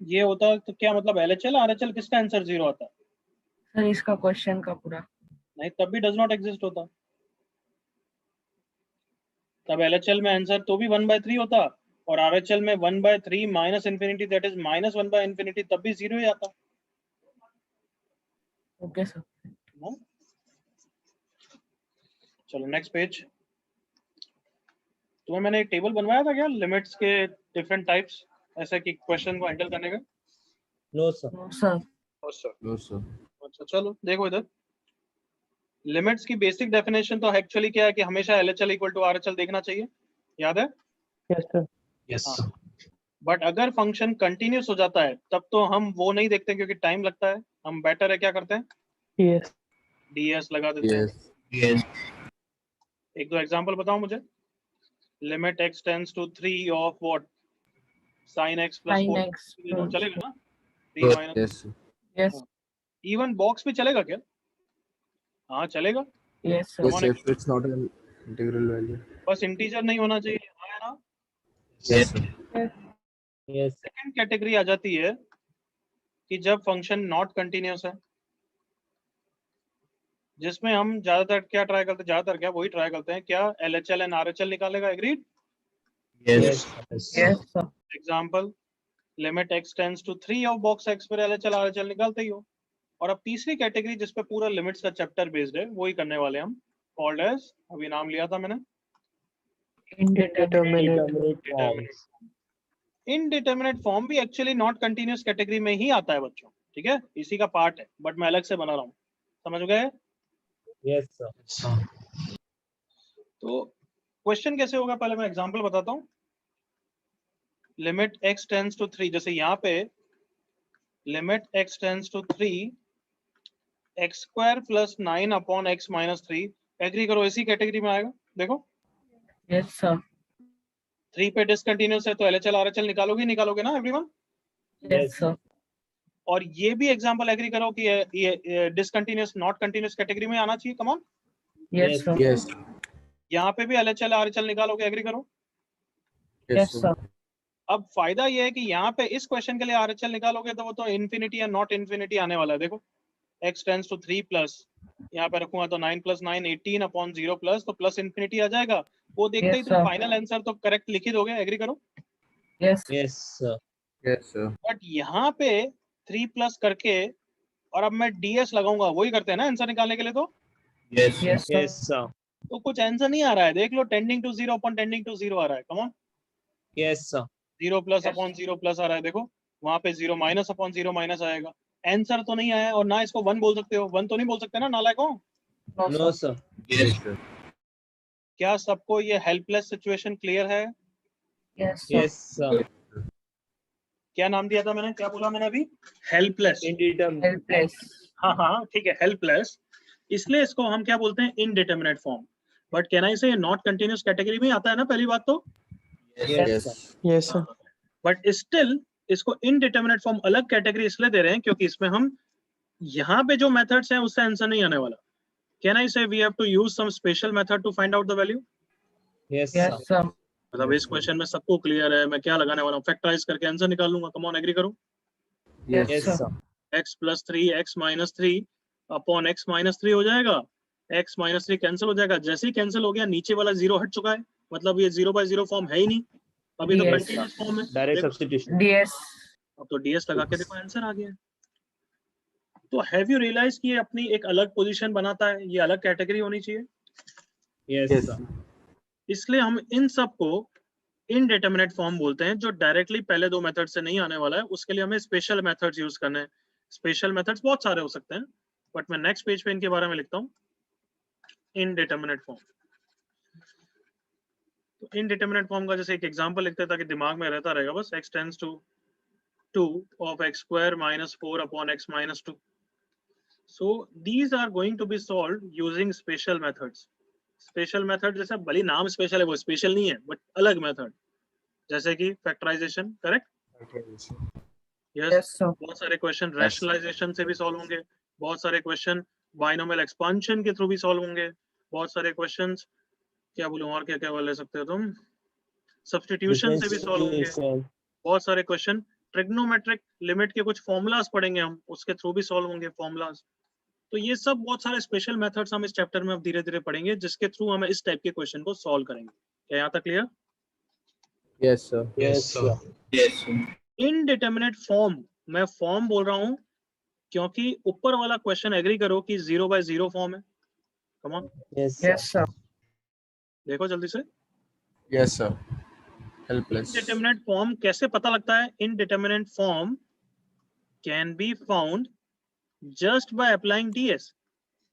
ये होता तो क्या मतलब LHL RHL किसका आंसर 0 आता? सर इसका क्वेश्चन का पूरा। नहीं तब भी does not exist होता। तब LHL में आंसर तो भी 1/3 होता और RHL में 1/3 minus infinity that is minus 1/∞ तब भी 0 ही आता। Okay sir. ना? चलो नेक्स्ट पेज। तुम्हें मैंने एक टेबल बनवाया था क्या लिमिट्स के डिफरेंट टाइप्स ऐसे कि क्वेश्चन को हैंडल करने का? No sir. Sir No, sir. अच्छा चलो देखो इधर। लिमिट्स की बेसिक डेफिनेशन तो एक्चुअली क्या है कि हमेशा LHL = RHL देखना चाहिए, याद है? Yes, sir. Yes. हाँ। बट अगर फंक्शन कंटिन्यूस हो जाता है तब तो हम वो नहीं देखते क्योंकि टाइम लगता है। हम बेटर है क्या करते हैं? DS. DS लगा देते हैं। Yes. Yes. एक दो एग्जांपल बताओ मुझे। Limit x tends to 3 of what? sin x + 4 sin x चलेगा ना? 3 minus. Yes. Yes even box भी चलेगा क्या? हाँ चलेगा। Yes, sir. Yes, if it's not an integral value. बस इंटीजर नहीं होना चाहिए, है ना? Yes. Yes. सेकंड कैटेगरी आ जाती है कि जब फंक्शन नॉट कंटिन्यूस है, जिसमें हम ज्यादातर क्या ट्राई करते हैं, ज्यादातर क्या वही ट्राई करते हैं, क्या LHL एंड RHL निकालेगा, agreed? Yes. Yes, sir. Example limit x tends to 3 of box x पर LHL RHL निकालते ही हो। और अब तीसरी कैटेगरी जिस पे पूरा लिमिट्स का चैप्टर बेस्ड है, वही करने वाले हम, कॉल्ड एज, अभी नाम लिया था मैंने, Indeterminate forms. इनडिटरमिनेट फॉर्म भी एक्चुअली नॉट कंटिन्यूस कैटेगरी में ही आता है बच्चों, ठीक है, इसी का पार्ट है, बट मैं अलग से बना रहा हूँ, समझ गए? Yes, sir. So, तो क्वेश्चन कैसे होगा, पहले मैं एग्जांपल बताता हूँ। लिमिट x टेंड्स टू 3, जैसे यहाँ पे limit x tends to 3 x square plus 9 upon x minus 3, agree करो, इसी कैटेगरी में आएगा। देखो Yes, sir. 3 पे डिसकंटिन्यूस है तो LHL RHL निकालोगे ना एवरीवन? Yes, sir. और ये भी एग्जांपल एग्री करो कि ये डिसकंटिन्यूस नॉट कंटिन्यूस कैटेगरी में आना चाहिए, कम ऑन। Yes, sir. Yes. यहाँ पे भी LHL RHL निकालोगे, एग्री करो। Yes, sir. अब फायदा ये है कि यहाँ पे इस क्वेश्चन के लिए RHL निकालोगे तो वो तो इन्फिनिटी या नॉट इन्फिनिटी आने वाला है। देखो x टेंड्स टू 3 प्लस, यहाँ पे रखूंगा तो 9 प्लस 9 18 अपॉन 0 प्लस, तो प्लस इन्फिनिटी आ जाएगा। वो देखते ही Yes, तुम sir. फाइनल आंसर तो करेक्ट लिख ही दोगे, एग्री करो। Yes. Yes, sir. Yes, sir. But यहाँ पे 3 प्लस करके और अब मैं ds लगाऊंगा, वही करते हैं ना आंसर निकालने के लिए, तो Yes. Yes, sir. Yes, sir. तो कुछ आंसर नहीं आ रहा है, देख लो, tending to 0 upon tending to 0 आ रहा है, come on. Yes, sir. 0 plus upon 0 plus आ रहा है, देखो वहां पे 0 माइनस अपॉन 0 माइनस आएगा। आंसर तो नहीं आया, और ना इसको 1 बोल सकते हो, 1 तो नहीं बोल सकते ना, नालायक हो। No, No, sir. sir. Yes, sir. क्या सबको ये हेल्पलेस सिचुएशन क्लियर है? Yes, sir. Yes, sir. क्या नाम दिया था मैंने, क्या बोला मैंने अभी? हेल्पलेस। Indeterminate. Helpless. हाँ हाँ ठीक है, हेल्पलेस, इसलिए इसको हम क्या बोलते हैं, indeterminate form. But can I से नॉट कंटिन्यूस कैटेगरी में आता है ना, पहली बात तो। Yes, sir. Yes, sir. But still इसको इनडिटरमिनेट फॉर्म अलग कैटेगरी इसलिए दे रहे हैं क्योंकि इसमें हम यहाँ पे जो मेथड्स हैं उससे आंसर नहीं आने वाला। Can I say we have to use some special method to find out the value? Yes, sir. Yes, sir. मतलब इस क्वेश्चन में सबको क्लियर है मैं क्या लगाने वाला हूँ, फैक्टराइज करके आंसर निकाल लूंगा, कम ऑन एग्री करो। Yes, Yes, sir. sir. x plus 3 x minus 3 upon x minus 3 हो जाएगा, x माइनस 3 कैंसिल हो जाएगा, जैसे ही कैंसिल हो गया नीचे वाला 0 हट चुका है, मतलब ये 0 बाय 0 फॉर्म है ही नहीं, अभी तो Yes. कंटीन्यूअस फॉर्म है। Direct देखो, substitution. DS. अब तो ds लगा के देखो आंसर आ गया। तो हैव यू रियलाइज कि ये अपनी एक अलग पोजीशन बनाता है, ये अलग कैटेगरी होनी चाहिए, Yes, Yes. sir. इसलिए हम इन सबको इनडिटरमिनेट फॉर्म बोलते हैं। जो डायरेक्टली पहले दो मेथड से नहीं आने वाला है उसके लिए हमें स्पेशल मेथड्स यूज करने हैं। स्पेशल मेथड्स बहुत सारे हो सकते हैं, बट मैं नेक्स्ट पेज पे इनके बारे में लिखता हूँ। इनडिटरमिनेट फॉर्म, तो इनडिटरमिनेट फॉर्म का जैसे एक एग्जांपल लिखते हैं ताकि दिमाग में रहता रहेगा बस। x tends to 2 of x square minus 4 upon x minus 2. So these are going to be solved using special methods. Special method जैसे भले नाम स्पेशल है, वो स्पेशल नहीं है बट अलग मेथड, जैसे कि factorisation, correct? Yes. Yes, sir. बहुत सारे क्वेश्चन रैशनलाइजेशन से भी सॉल्व होंगे, बहुत सारे क्वेश्चन बाइनोमियल एक्सपांशन के थ्रू भी सॉल्व होंगे, बहुत सारे क्वेश्चंस क्या बोलूं और क्या क्या ले सकते हो तुम, सब्स्टिट्यूशन से भी सॉल्व होंगे, Differentiation. बहुत सारे क्वेश्चन ट्रिग्नोमेट्रिक लिमिट के कुछ फॉर्मूलाज पढ़ेंगे हम, उसके थ्रू भी सॉल्व होंगे फॉर्मूलाज। तो ये सब बहुत सारे स्पेशल मेथड्स हम इस चैप्टर में अब धीरे धीरे पढ़ेंगे जिसके थ्रू हम इस टाइप के क्वेश्चन को सॉल्व करेंगे। क्या यहाँ तक clear? Yes, sir. Yes, sir. Yes, sir. Indeterminate form, मैं फॉर्म बोल रहा हूँ क्योंकि ऊपर वाला क्वेश्चन एग्री करो कि 0 by 0 फॉर्म है। Come on Yes, sir. Yes, sir. देखो जल्दी से, Yes, sir. Helpless. Indeterminate form कैसे पता लगता है? Indeterminate form can be found just by applying ds।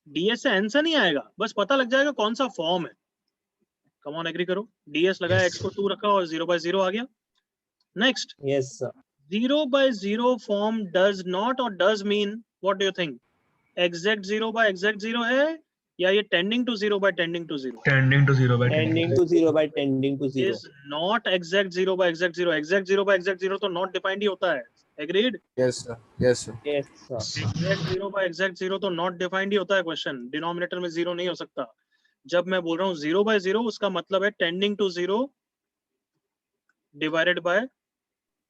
ds से आंसर नहीं आएगा, बस पता लग जाएगा कौन सा फॉर्म है। कम ऑन एग्री करो, ds लगाया, x को 2 रखा और 0 by 0 आ गया। Next, Yes, sir. 0 by 0 form does not or does mean, what do you think? Exact 0 by exact 0 है या ये tending to zero by tending to zero? Tending to zero by Tending to zero by tending to zero. Is not exact zero by exact zero. Exact zero by exact zero तो not defined ही होता है. Agreed? Yes, sir. Yes, sir. Yes, sir. Exact zero by exact zero तो not defined ही होता है. Question denominator में zero नहीं हो सकता. जब मैं बोल रहा हूँ जीरो बाय जीरो, उसका मतलब है tending to zero divided by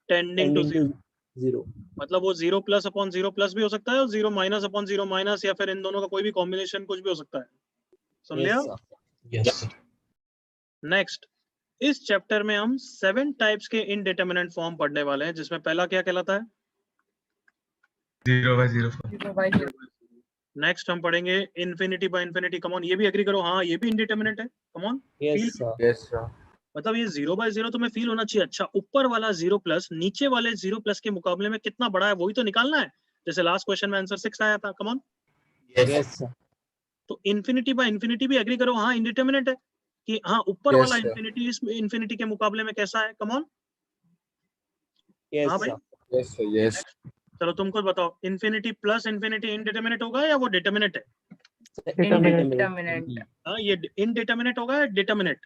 tending to Tending zero. to zero. मतलब वो zero plus upon zero plus भी हो सकता है और zero minus upon zero minus, या फिर इन दोनों का कोई भी कॉम्बिनेशन कुछ भी हो सकता है. सुन लिया? Yes, sir. Yes, sir. Next, इस चैप्टर में हम 7 टाइप्स के इनडिटरमिनेट फॉर्म पढ़ने वाले हैं, जिसमें पहला क्या कहलाता है? Zero by zero. 0 by 0. Next हम पढ़ेंगे infinity by infinity. Come on, ये भी एग्री करो. हाँ, ये भी इनडिटरमिनेट है. Come on, Yes, sir. Yes, sir. मतलब ये जीरो बाय जीरो तो मैं फील होना चाहिए. अच्छा, ऊपर वाला जीरो प्लस नीचे वाले जीरो प्लस के मुकाबले में कितना बड़ा है वही तो निकालना है. जैसे लास्ट क्वेश्चन में आंसर 6 आया था. कम ऑन, Yes. Yes, sir. तो इन्फिनिटी बाय इन्फिनिटी भी एग्री करो. हाँ, इनडिटरमिनेट है कि हाँ ऊपर Yes, वाला sir. इन्फिनिटी इस इन्फिनिटी के मुकाबले में कैसा है. Come on. Yes, हाँ भाई. sir. Yes, sir. Yes. चलो तुम खुद बताओ, इन्फिनिटी प्लस इन्फिनिटी इनडिटरमिनेट होगा या वो डिटरमिनेट है? Indeterminate. हाँ, ये इनडिटरमिनेट होगा या डिटरमिनेट?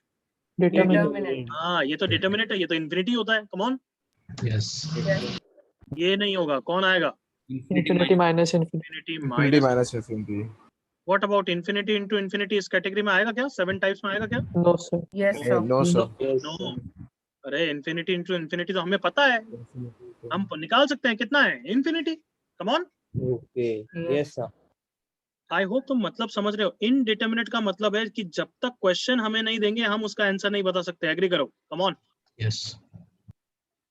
Determinate. हाँ, ये तो डिटरमिनेट है, ये तो इन्फिनिटी होता है. Come on, Yes. ये नहीं होगा. कौन आएगा? Infinity minus infinity. Infinity Infinity minus. minus infinity. What about infinity into infinity? इस कैटेगरी में आएगा क्या? 7 टाइप्स में आएगा क्या? No, sir. Yes, sir. No, sir. Yes, no. sir. अरे इन्फिनिटी इनटू इन्फिनिटी तो हमें पता है, हम निकाल सकते हैं. कितना है infinity? Come on. Okay. Yes, sir. I hope तुम मतलब समझ रहे हो. इनडिटरमिनेट का मतलब है कि जब तक क्वेश्चन हमें नहीं देंगे हम उसका आंसर नहीं बता सकते. एग्री करो. कम ऑन. Yes.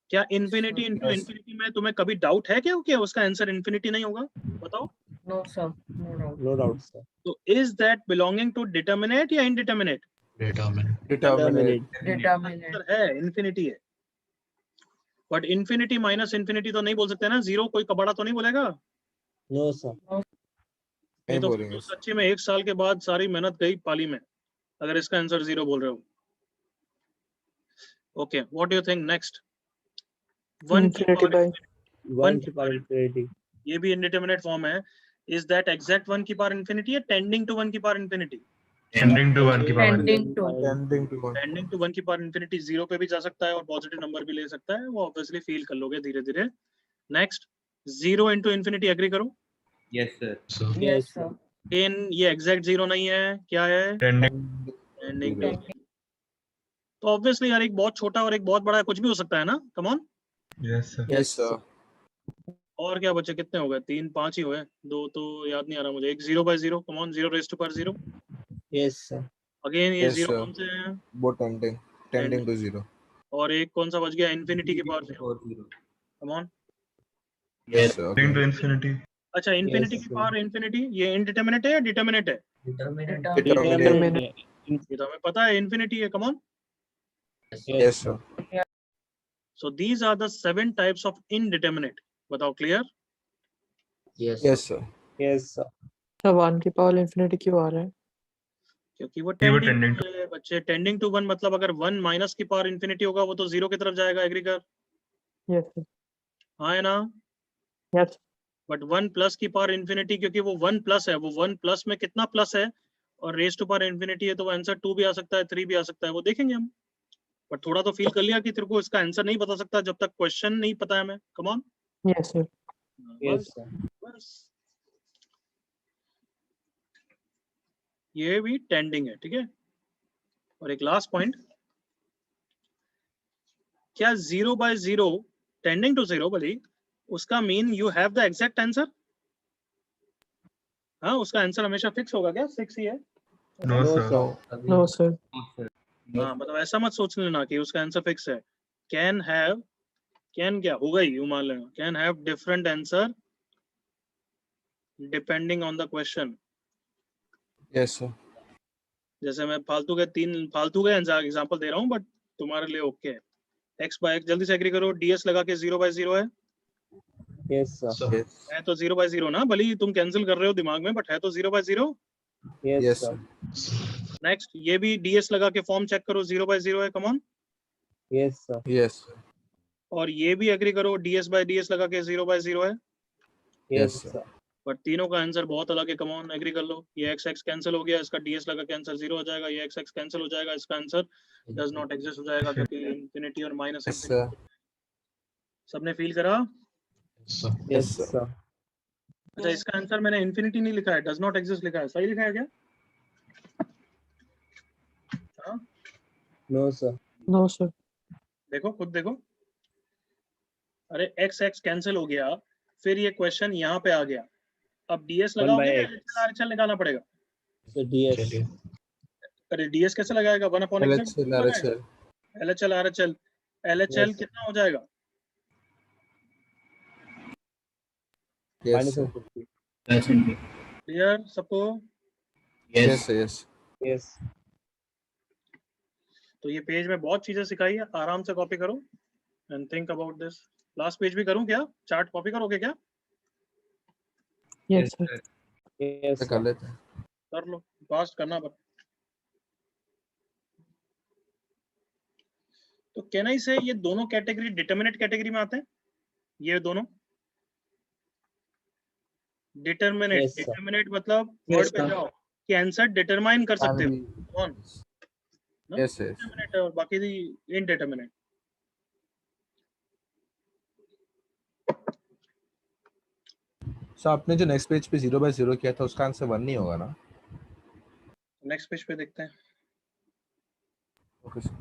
क्या इन्फिनिटी इनटू Yes. इन्फिनिटी में तुम्हें कभी डाउट है क्या कि उसका आंसर इन्फिनिटी नहीं होगा? बताओ. No, sir. No doubt. No doubt, sir. तो is that belonging to determinate या indeterminate? Determinate. Determinate. Determinate. Answer है इन्फिनिटी है. बट इन्फिनिटी माइनस इन्फिनिटी तो नहीं बोल सकते ना. जीरो कोई कबाड़ा तो नहीं बोलेगा. No, sir. ये नहीं तो बोलेंगे. सच्ची में 1 साल के बाद सारी मेहनत गई पाली में अगर इसका आंसर जीरो बोल रहे हो. Okay, what do you think next? Infinity by One to power infinity. ये भी इनडिटरमिनेट फॉर्म है. इज दैट एग्जैक्ट 1 की पावर इन्फिनिटी या टेंडिंग टू 1 की पावर इन्फिनिटी? टेंडिंग टू 1 की power. Tending to. Tending to one. Tending to 1 की power infinity zero पे भी जा सकता है और पॉजिटिव नंबर भी ले सकता है. वो ऑब्वियसली फील कर लोगे धीरे धीरे. Next, zero into infinity. Agree करो. Yes, sir. So, Yes, sir. इन ये एग्जैक्ट जीरो नहीं है. क्या है? टेंडिंग. Tending to. तो ऑब्वियसली यार एक बहुत छोटा और एक बहुत बड़ा कुछ भी हो सकता है ना. Come on. Yes sir. Yes, sir. और क्या बचे? कितने हो गए? 3 5 ही हुए. 2 तो याद नहीं आ रहा मुझे. एक 0 by 0. Come on, 0 raise to power 0. Yes, sir. Again ये Yes, 0 sir. कौन से हैं? Both tending. Tending to zero. और एक कौन सा बच गया? इन्फिनिटी की power 0. 0. Come on. Yes, sir. Tending to infinity. अच्छा, इन्फिनिटी की sir. पावर इन्फिनिटी ये इनडिटरमिनेट है या डिटरमिनेट है? Determinate. Determinate. ये तो हमें पता है इन्फिनिटी है. Come on. Yes, sir. So these are the 7 types of indeterminate. बताओ. Clear? Yes. Yes, sir. Yes, sir. तो 1 की पावर infinity क्यों आ रहा है? क्योंकि वो tending टेंडिंग to- है बच्चे. टेंडिंग टू 1 मतलब अगर 1 माइनस की पावर इन्फिनिटी होगा वो तो 0 की तरफ जाएगा. एग्री कर. Yes, sir. हाँ है ना. Yes. बट 1 प्लस की पावर इन्फिनिटी, क्योंकि वो 1 प्लस है, वो 1 प्लस में कितना प्लस है और रेज टू पावर इन्फिनिटी है, तो वो आंसर 2 भी आ सकता है, 3 भी आ सकता है. वो देखेंगे हम. बट थोड़ा तो फील कर लिया कि तेरे को इसका आंसर नहीं बता सकता जब तक क्वेश्चन नहीं पता है हमें. कम on. Yes, sir. Yes, sir. बस ये भी टेंडिंग है. ठीक है. और एक लास्ट पॉइंट, क्या 0 बाय 0 टेंडिंग टू 0 भले उसका mean you have the exact answer? हाँ, उसका आंसर हमेशा फिक्स होगा क्या? 6 ही है. No No, sir. sir. No, sir. हाँ, मतलब ऐसा मत सोच लेना कि उसका आंसर फिक्स है. कैन हैव, कैन क्या होगा ही, यूं मान लेना. Can have different answer depending on the question. Yes, sir. जैसे मैं फालतू के एग्जांपल दे रहा हूँ बट तुम्हारे लिए ओके है. एक्स बाय एक्स, जल्दी से एग्री करो. डीएस लगा के 0 बाय 0 है. Yes, sir. so, Yes. है तो 0 बाय 0 ना, भले ही तुम कैंसिल कर रहे हो दिमाग में, बट है तो 0 by 0. Yes, Yes, sir. sir. Next, ये भी डीएस लगा के फॉर्म चेक करो. 0 बाय 0 है. Come on. Yes, sir. Yes, sir. और ये भी एग्री करो. डीएस बाय डीएस लगा के 0 बाय 0 है. Yes, Yes, sir. sir. पर तीनों का आंसर बहुत अलग है। कम ऑन एग्री कर लो। ये x x कैंसिल हो गया, इसका ds लगा के आंसर 0 हो जाएगा। ये x x कैंसिल हो जाएगा, इसका आंसर डज नॉट एग्जिस्ट हो जाएगा, क्योंकि इंफिनिटी और माइनस Yes, sir. सबने फील करा? sir. Yes, sir. sir. अच्छा, इसका आंसर मैंने इंफिनिटी नहीं लिखा है, डज नॉट एग्जिस्ट लिखा है। सही लिखा है क्या? हाँ, No, sir. No, sir. देखो, खुद देखो। अरे x x कैंसिल हो गया, फिर ये क्वेश्चन यहाँ पे आ गया। अब ds 1 by लगाओगे, x. RHL निकालना पड़ेगा। So DS. चलिए अरे ds कैसे लगाएगा? 1 upon x LHL, RHL. LHL RHL LHL Yes. कितना हो जाएगा? Yes, Minus sir. 150. क्लियर सबको? Yes, sir. Yes. Yes. तो ये पेज में बहुत चीजें सिखाई है, आराम से कॉपी करो and think about this. Last page भी करूं क्या? चार्ट कॉपी करोगे क्या? Yes, sir. Yes, कर sir. लेते हैं. कर लो, फास्ट करना बस। तो कैन आई से ये दोनों कैटेगरी डिटरमिनेट कैटेगरी में आते हैं? ये दोनों डिटरमिनेट। Yes, sir. डिटरमिनेट मतलब Yes, वर्ड पे sir. जाओ कि आंसर डिटरमाइन कर सकते हो। कौन? Yes, yes. डिटरमिनेट और बाकी दी इनडिटरमिनेट। So आपने जो नेक्स्ट पेज पे 0/0 किया था उसका आंसर 1 नहीं होगा ना? नेक्स्ट पेज पे देखते हैं। Okay, sir.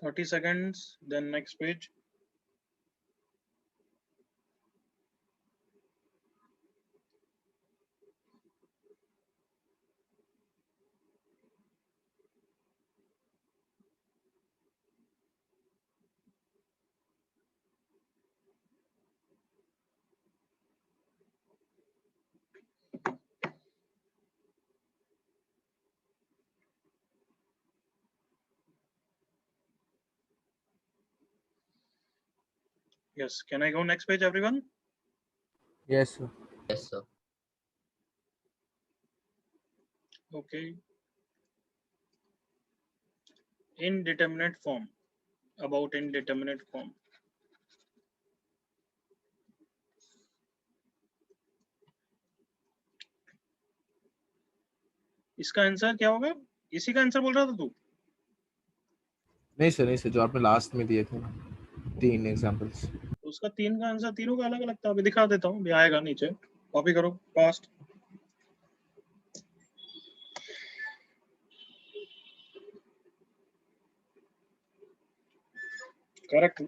Thirty seconds, then next page. Yes, can I go next page, everyone? Yes, sir. Yes, sir. Okay. Indeterminate form. About indeterminate form. इसका आंसर क्या होगा? इसी का आंसर बोल रहा था तू? नहीं सर, जो आपने लास्ट में दिए थे ना 3 एग्जांपल्स। उसका 3 का आंसर तीनों का अलग अलग था। अभी दिखा देता हूँ, अभी आएगा नीचे। कॉपी करो फास्ट। करेक्ट।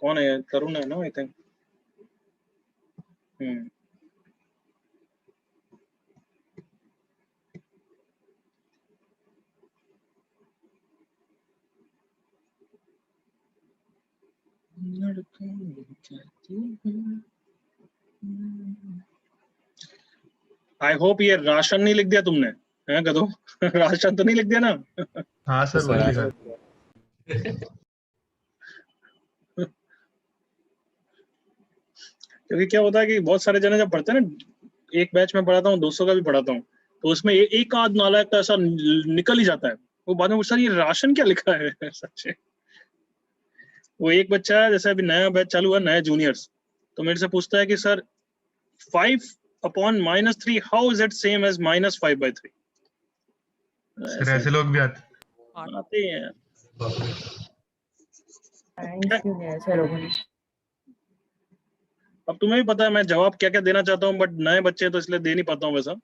कौन है? तरुण है ना, आई थिंक। आई होप ये राशन नहीं लिख दिया तुमने, हैं गधो? राशन तो नहीं लिख दिया ना? हाँ सर, वही लिखा है। क्योंकि क्या होता है कि बहुत सारे जने जब पढ़ते हैं ना, एक बैच में पढ़ाता हूँ, 200 का भी पढ़ाता हूँ, तो उसमें एक आध नालायक तो ऐसा निकल ही जाता है। वो बाद में पूछता है ये राशन क्या लिखा है? सच्चे। वो एक बच्चा जैसे अभी नया बैच चालू हुआ, नया जूनियर्स, तो मेरे से पूछता है कि sir 5 upon -3 how is it same as -5/3? Sir ऐसे लोग भी आते आते ही हैं। साइंस क्यों नहीं ऐसे लोगों ने? अब तुम्हें भी पता है मैं जवाब क्या क्या देना चाहता हूँ, बट नए बच्चे हैं तो इसलिए दे नहीं पाता हूँ वैसा।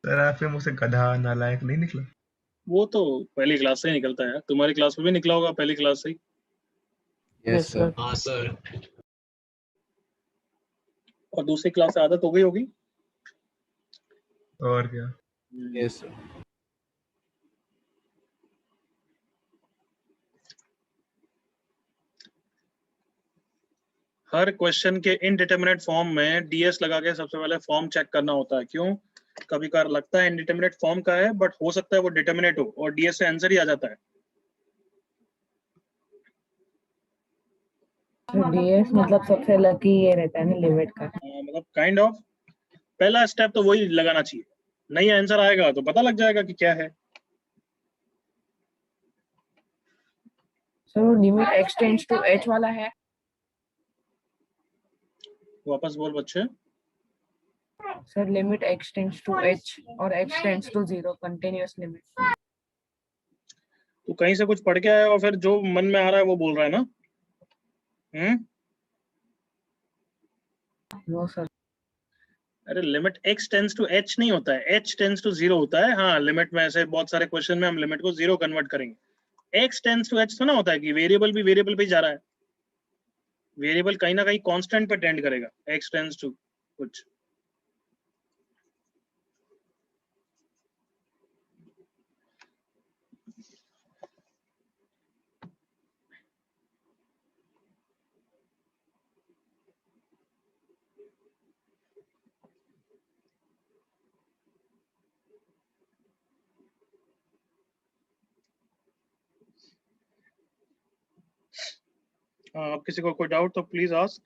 सर आपके मुंह से गधा नालायक नहीं निकला? वो तो पहली क्लास से ही निकलता है, तुम्हारी क्लास में भी निकला होगा पहली क्लास से ही। Yes, sir. हाँ सर। और दूसरी क्लास से आदत हो गई होगी। और क्या? Yes, sir. हर क्वेश्चन के इनडिटरमिनेट फॉर्म में डीएस लगा के सबसे पहले फॉर्म चेक करना होता है। क्यों? कभी कभार लगता है इनडिटरमिनेट फॉर्म का है, बट हो सकता है वो डिटरमिनेट हो और डीएस से आंसर ही आ जाता है। डीएस मतलब सबसे लकी ये रहता है ना लिमिट का। मतलब काइंड ऑफ पहला स्टेप तो वही लगाना चाहिए, नहीं आंसर आएगा तो पता लग जाएगा कि क्या है। Sir limit x tends to h वाला है। वापस बोल बच्चे। Sir limit x tends to h और x tends to 0 continuous limit. तू कहीं से कुछ पढ़ के आया और फिर जो मन में आ रहा है वो बोल रहा है ना? No sir. अरे limit x tends to h नहीं होता है, h टेंड्स टू 0 होता है। हाँ लिमिट में ऐसे बहुत सारे क्वेश्चन में हम लिमिट को 0 कन्वर्ट करेंगे। x टेंड्स टू h तो ना होता है कि वेरिएबल भी वेरिएबल पे ही जा रहा है। वेरिएबल कहीं ना कहीं कांस्टेंट पे टेंड करेगा x टेंड्स टू कुछ। अब किसी को कोई डाउट तो please ask.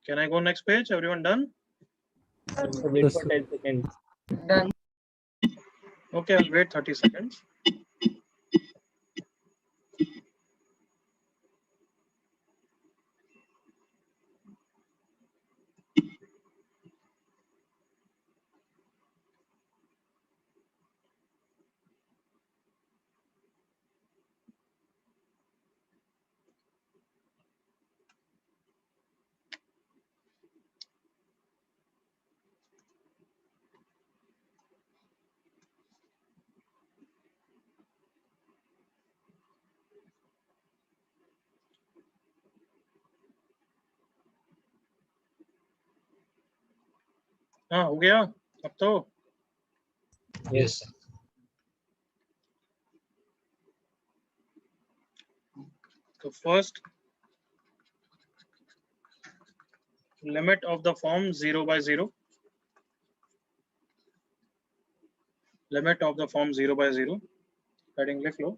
Can I go next page? Everyone done? So wait for 10 seconds. Done. Okay, I'll wait 30 seconds. हाँ हो गया अब तो। Yes sir. तो first limit of the form 0 by 0, limit of the form 0 by 0 heading लिख लो।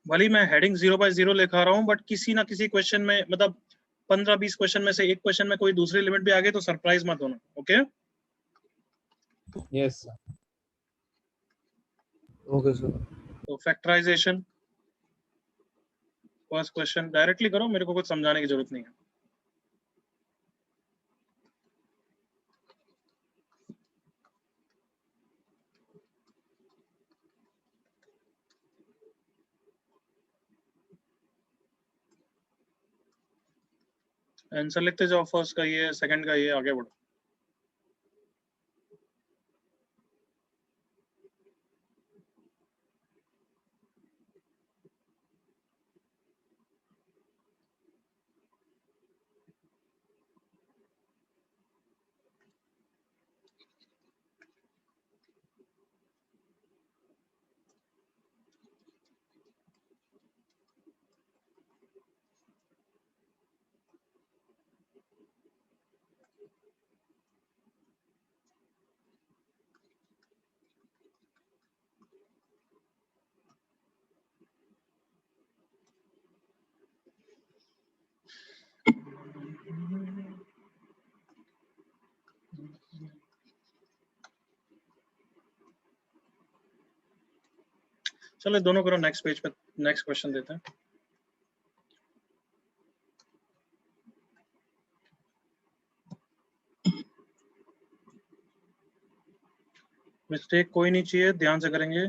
भले मैं heading 0 by 0 लिखा रहा हूँ, बट किसी ना किसी क्वेश्चन में मतलब 15-20 क्वेश्चन में से एक क्वेश्चन में कोई दूसरी लिमिट भी आ गई तो सरप्राइज मत होना। Okay Yes sir. Okay, sir. तो फैक्टराइजेशन फर्स्ट क्वेश्चन डायरेक्टली करो, मेरे को कुछ समझाने की जरूरत नहीं है। आंसर लिखते जाओ, फर्स्ट का ये, सेकंड का ये, आगे बढ़ो। चलो दोनों करो, नेक्स्ट पेज पे नेक्स्ट क्वेश्चन देते हैं। मिस्टेक कोई नहीं चाहिए, ध्यान से करेंगे।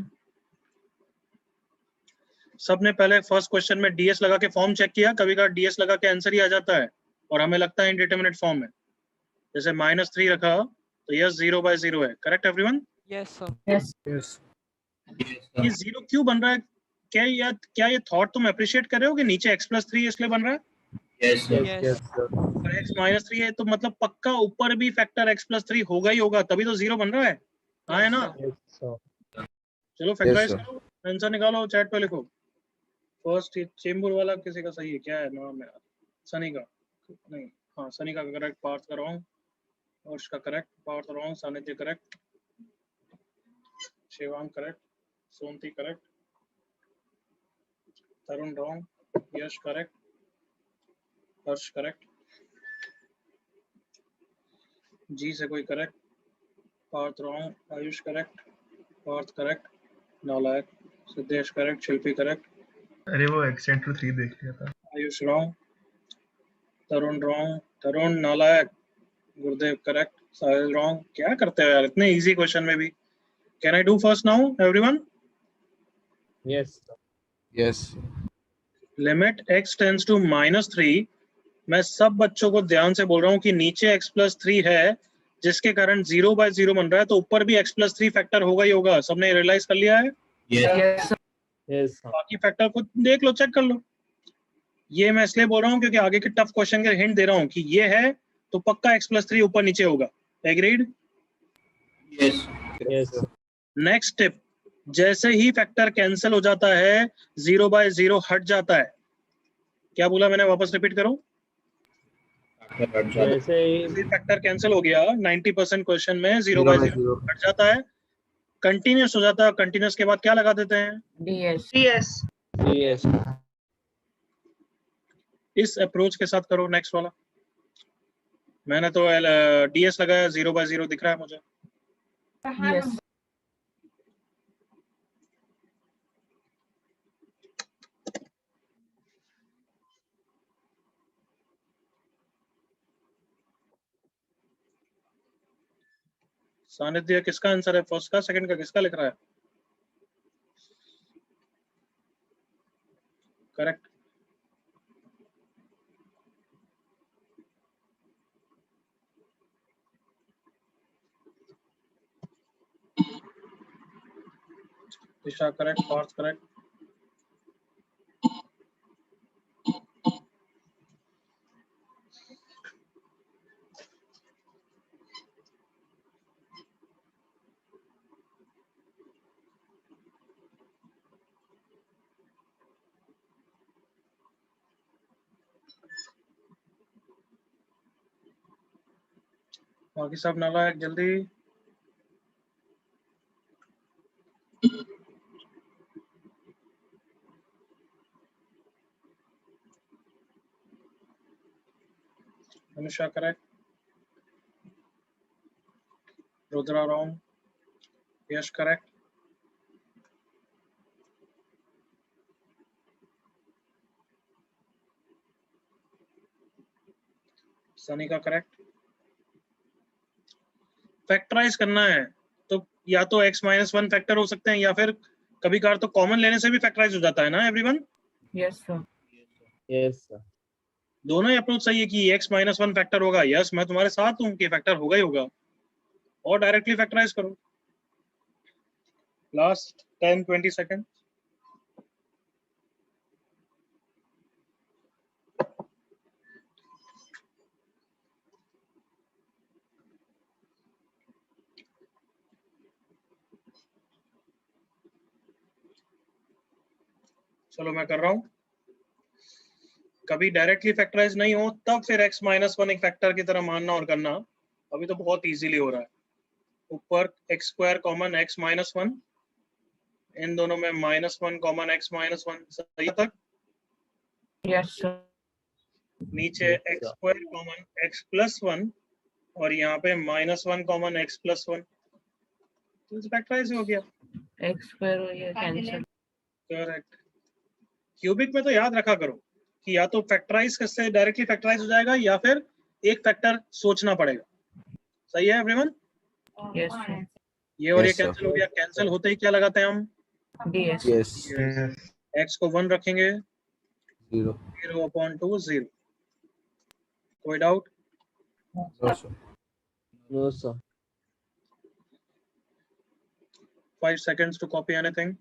सबने पहले फर्स्ट क्वेश्चन में डीएस लगा के फॉर्म चेक किया? कभी कभार डीएस लगा के आंसर ही आ जाता है और हमें लगता है इनडिटरमिनेट फॉर्म है। जैसे -3 रखा तो यस 0/0 है। Correct everyone? Yes, sir. Yes. Yes. ये 0 क्यों बन रहा है? क्या ये थॉट तुम अप्रिशिएट कर रहे हो कि नीचे x+3 इसलिए बन रहा है? Yes, sir. Yes. अगर x-3 है तो मतलब पक्का ऊपर भी फैक्टर x+3 होगा ही होगा, तभी तो 0 बन रहा है। हाँ है ना? Yes, sir. चलो फैक्टराइज sir. करो, आंसर निकालो, चैट पे लिखो। फर्स्ट चेंबूर वाला किसी का सही है, क्या है नाम है? सनी का नहीं, हाँ सनी का करेक्ट, पार्थ का रॉन्ग, हर्ष का correct, Parth wrong, Sanidhya correct, Shivang correct, Sonati correct, Tarun wrong, Yash correct, Harsh correct, जी से कोई correct, Parth wrong, Ayush correct, Parth correct, नालायक, सिद्धेश करेक्ट, शिल्पी करेक्ट, अरे वो एक्सेंट 3 देख लिया था। आयुष रॉन्ग, तरुण रॉन्ग, तरुण नालायक, गुरुदेव करेक्ट, साहिल रॉन्ग। क्या करते हो यार इतने इजी क्वेश्चन में भी? Can I do first now everyone? Yes, sir. Yes. Limit x tends to -3। मैं सब बच्चों को ध्यान से बोल रहा हूँ कि नीचे x+3 है जिसके कारण 0/0 बन रहा है, तो ऊपर भी x+3 फैक्टर होगा ही होगा। सबने रियलाइज कर लिया है? Yes. Yes, sir. Yes, sir. बाकी फैक्टर खुद देख लो, चेक कर लो। ये मैं इसलिए बोल रहा हूँ क्योंकि आगे के टफ क्वेश्चन के हिंट दे रहा हूँ कि ये है तो पक्का x+3 ऊपर नीचे होगा। Agreed? Yes. Yes, sir. Next step, जैसे ही फैक्टर कैंसिल हो जाता है 0/0 हट जाता है। क्या बोला मैंने, वापस रिपीट करूं? जैसे ही फैक्टर कैंसिल हो गया 90% क्वेश्चन में 0/0 हट जाता है, कंटिन्यूस हो जाता है। कंटिन्यूस के बाद क्या लगा देते हैं? DS. yes, इस अप्रोच के साथ करो नेक्स्ट वाला। मैंने तो डीएस लगाया, 0/0 दिख रहा है मुझे। Yes. सानिध्य किसका आंसर है? फर्स्ट का, सेकंड का, किसका लिख रहा है? करेक्ट। दिशा करेक्ट, पार्थ करेक्ट, बाकी सब नालायक। जल्दी Anusha correct, Rudra wrong, Yash correct, Sunny का करेक्ट। फैक्टराइज करना है तो या तो x-1 फैक्टर हो सकते हैं या फिर कभी कभार तो कॉमन लेने से भी फैक्टराइज हो जाता है ना everyone? Yes, sir. yes, sir. दोनों ही अप्रोच सही है कि x-1 फैक्टर होगा। यस, मैं तुम्हारे साथ हूं कि फैक्टर होगा ही होगा, और डायरेक्टली फैक्टराइज करो। Last 10-20 second. चलो मैं कर रहा हूं। कभी डायरेक्टली फैक्टराइज नहीं हो तब फिर x-1 एक फैक्टर की तरह मानना और करना। अभी तो बहुत इजीली हो रहा है। ऊपर x² कॉमन x-1, इन दोनों में -1 कॉमन x-1, सही तक? Yes, sir. नीचे x² कॉमन x+1 और यहाँ पे -1 कॉमन x+1, तो फैक्टराइज हो गया। X square हो गया cancel. करेक्ट। क्यूबिक में तो याद रखा करो कि या तो फैक्टराइज से डायरेक्टली फैक्टराइज हो जाएगा या फिर एक फैक्टर सोचना पड़ेगा। सही है एवरीवन? Yes, sir. ये और ये Yes, sir. कैंसिल हो गया। कैंसिल होते ही क्या लगाते हैं हम? DS. Yes. Yes. x को 1 रखेंगे, 0. 0/2 0। कोई doubt? No, sir. No, sir. 5 seconds to copy anything.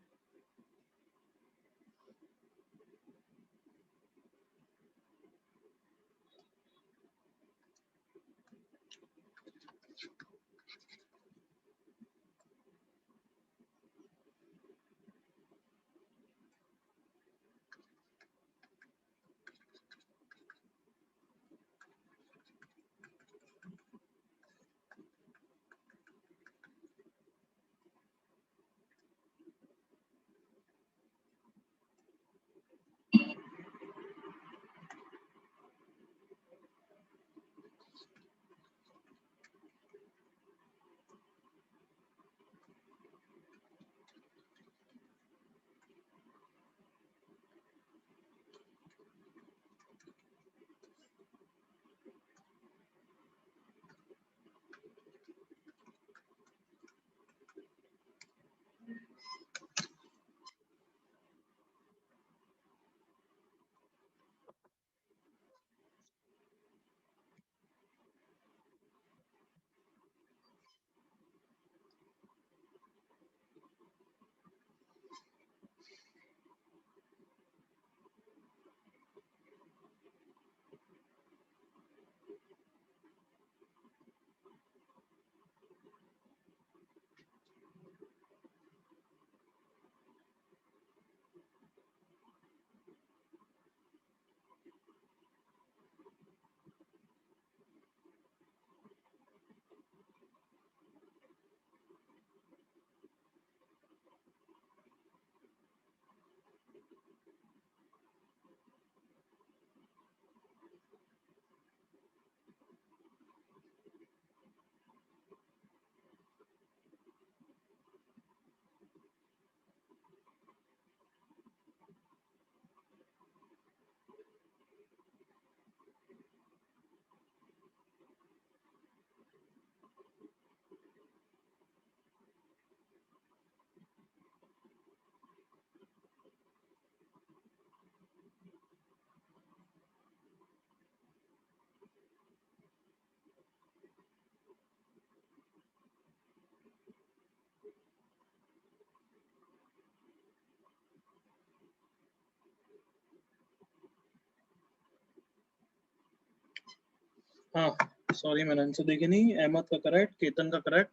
हाँ, सॉरी मैंने आंसर देखी नहीं। अहमद का करेक्ट, केतन का करेक्ट,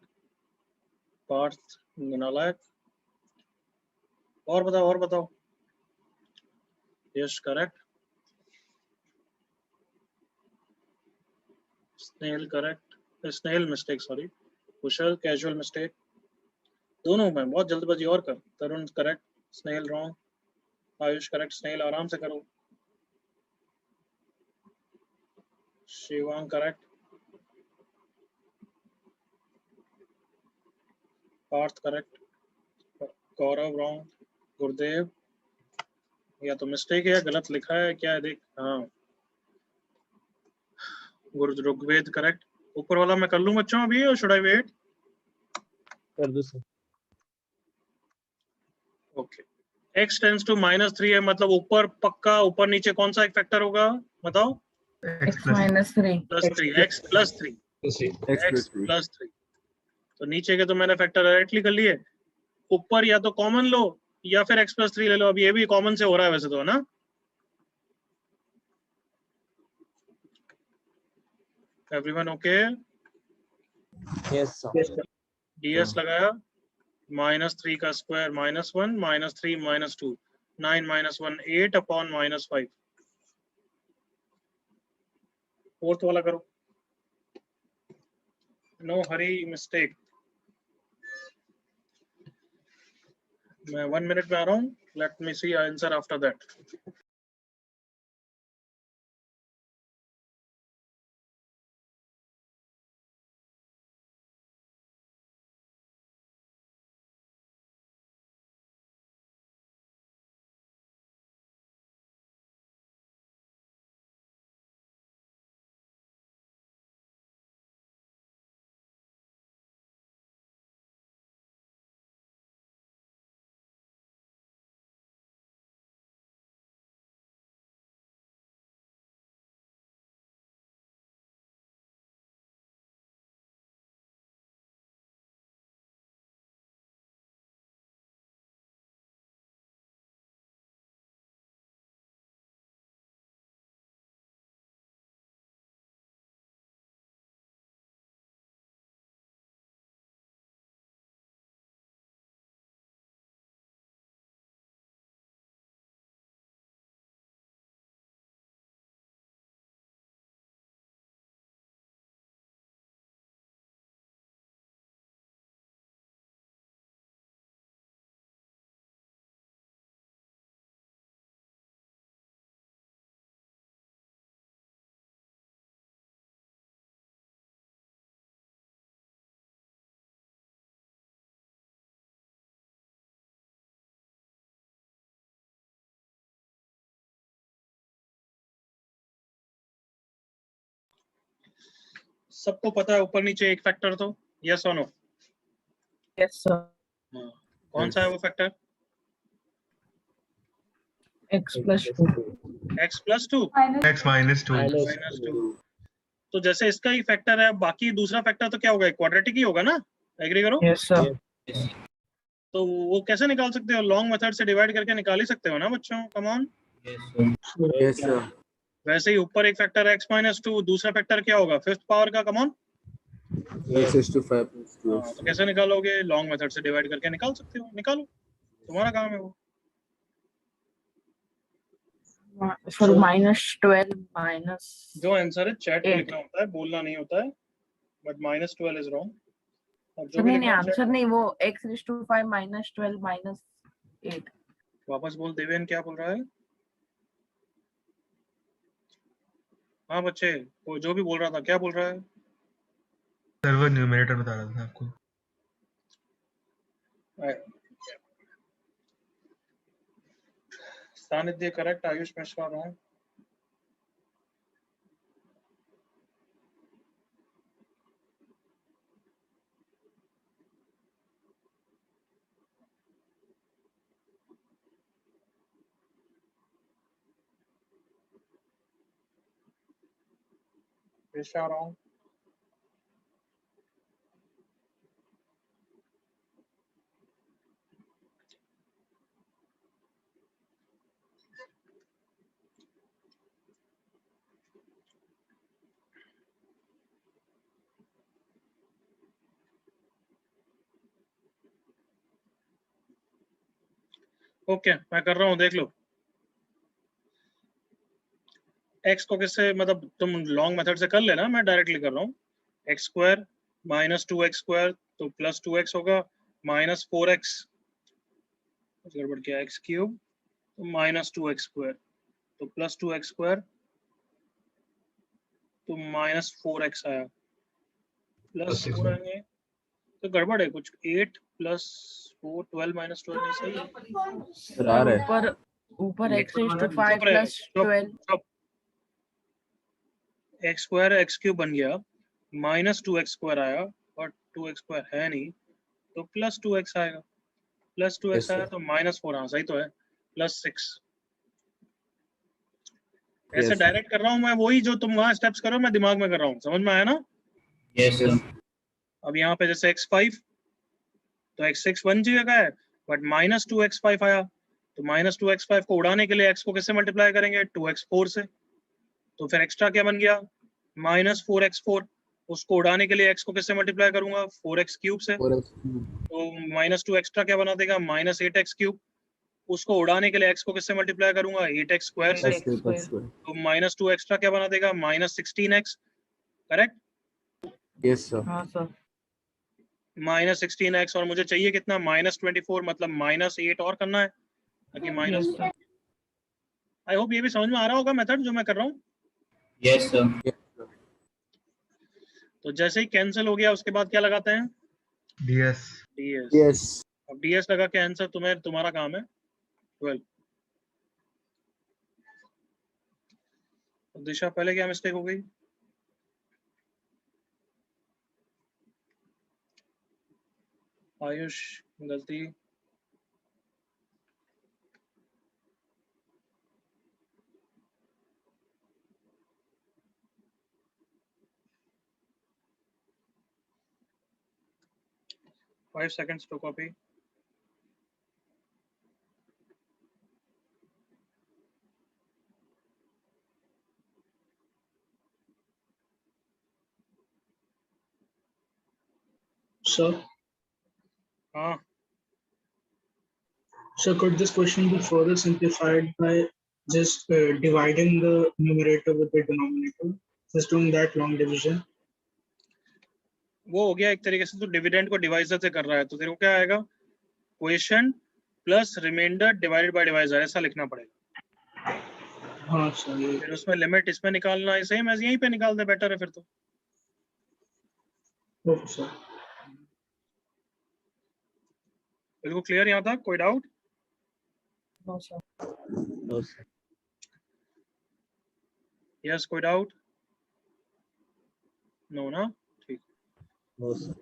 पार्थ नालायक। और बताओ, और बताओ। Yash correct, Snehal correct, Snehal mistake sorry, Kushal casual mistake, दोनों में बहुत जल्दबाजी और कर। Tarun correct, Snehal wrong, Ayush correct, Snehal आराम से करो, Shivang correct, Parth correct, Gaurav wrong, Gurudev या तो मिस्टेक है या गलत लिखा है क्या है देख। हाँ, गुरु ऋग्वेद करेक्ट। ऊपर वाला मैं कर लूं बच्चों अभी, और शुड आई वेट? कर दो sir. Okay. x tends to -3 है, मतलब ऊपर पक्का, ऊपर नीचे कौन सा एक फैक्टर होगा बताओ? X X plus minus 3. +3, x +3, x +3। तो नीचे के तो मैंने फैक्टर डायरेक्टली कर लिए। ऊपर या तो कॉमन लो या फिर x +3 ले लो। अब ये भी कॉमन से हो रहा है वैसे तो, है ना? Everyone okay? Yes, sir. ds लगाया, -3 का स्क्वायर -1, -3 -2, 9 -1 8 अपॉन -5। फोर्थ वाला करो। No hurry mistake. मैं 1 मिनट में आ रहा हूँ। Let me see answer after that. सबको पता है ऊपर नीचे एक फैक्टर तो, यस और नो? Yes sir. कौन सा है वो factor? x plus 2 x plus 2 x minus 2 minus 2। तो जैसे इसका ही फैक्टर है, बाकी दूसरा फैक्टर तो क्या होगा, क्वाड्रेटिक ही होगा ना, एग्री करो? Yes sir. तो वो कैसे निकाल सकते हो? लॉन्ग मेथड से डिवाइड करके निकाल ही सकते हो ना बच्चों, कम ऑन। Yes, sir. वैसे ही ऊपर एक फैक्टर x minus 2, दूसरा फैक्टर क्या होगा, फिफ्थ पावर का, come on. X is to 5 plus 2. तो कैसे निकालोगे? लॉन्ग मेथड से डिवाइड करके निकाल सकते हो, निकालो, तुम्हारा काम है वो। सर -12 माइनस जो आंसर है चैट में 8। लिखना होता है, बोलना नहीं होता है, बट -12 इज रॉन्ग। अब जो भी नहीं नहीं, लिखना है आंसर chat- नहीं, वो x⁵ -12 -8। वापस बोल, देवेन क्या बोल रहा है? हाँ बच्चे, वो जो भी बोल रहा था, क्या बोल रहा है? सर्वर न्यूमरेटर बता रहा था आपको। सानिध्य correct, Ayush Mishra wrong. Risha wrong. Okay, मैं कर रहा हूँ, देख लो। x को किससे, मतलब तुम लॉन्ग मेथड से कर लेना, मैं डायरेक्टली कर रहा हूँ। x² - 2x² तो +2x होगा, -4x, गड़बड़ किया, x³ तो -2x² तो +2x² तो -4x आया, +4 आएंगे तो गड़बड़ है कुछ। 8 + 4 12 - 12 नहीं सही है। आ रहा है। ऊपर ऊपर x⁵ चुप 5 रहे, + 12 चुप। x² x³ बन गया, -2x² आया और 2x² है नहीं, तो +2x आएगा, +2x Yes, आया sir. तो -4, हाँ सही तो है, +6। ऐसे Yes, sir. डायरेक्ट कर रहा हूँ मैं, वही जो तुम वहां स्टेप्स करो मैं दिमाग में कर रहा हूँ, समझ में आया ना? Yes, sir. अब यहाँ पे जैसे x5 तो x6 बन जाएगा है, बट -2x5 आया, तो -2x5 को उड़ाने के लिए x को किससे मल्टीप्लाई करेंगे, 2x4 से। तो फिर एक्स्ट्रा क्या बन गया, -4x4, उसको उड़ाने के लिए x को किससे मल्टीप्लाई करूंगा, 4x³ से। 4x. तो -2 एक्स्ट्रा क्या बना देगा, -8x³। उसको उड़ाने के लिए x को किससे मल्टीप्लाई करूंगा, 8x² से। Plus 2 plus 2. तो -2 एक्स्ट्रा क्या बना देगा, -16x, करेक्ट? Yes, sir. हाँ सर। -16x, और मुझे चाहिए कितना, -24, मतलब -8 और करना है ताकि minus. Yes sir. I hope ये भी समझ में आ रहा होगा मेथड जो मैं कर रहा हूँ। Yes, sir. तो जैसे ही कैंसिल हो गया उसके बाद क्या लगाते हैं, ds ds। Yes. अब ds लगा के आंसर तुम्हारा काम है 12। दिशा पहले क्या मिस्टेक हो गई, आयुष गलती, five seconds to copy. Sir, हाँ, sir, could this question be further simplified by just dividing the numerator with the denominator, just doing that long division? वो हो गया एक तरीके से, तो डिविडेंड को डिवाइजर से कर रहा है, तो तेरे को क्या आएगा, quotient plus remainder divided by divisor, ऐसा लिखना पड़ेगा। हाँ सर, फिर उसमें लिमिट इसमें निकालना है, सेम एज यहीं पे निकाल दे, बेटर है फिर तो। Okay sir. बिल्कुल क्लियर यहाँ तक, कोई doubt? No sir. No, sir. Yes, कोई डाउट? नो ना, ठीक। No sir.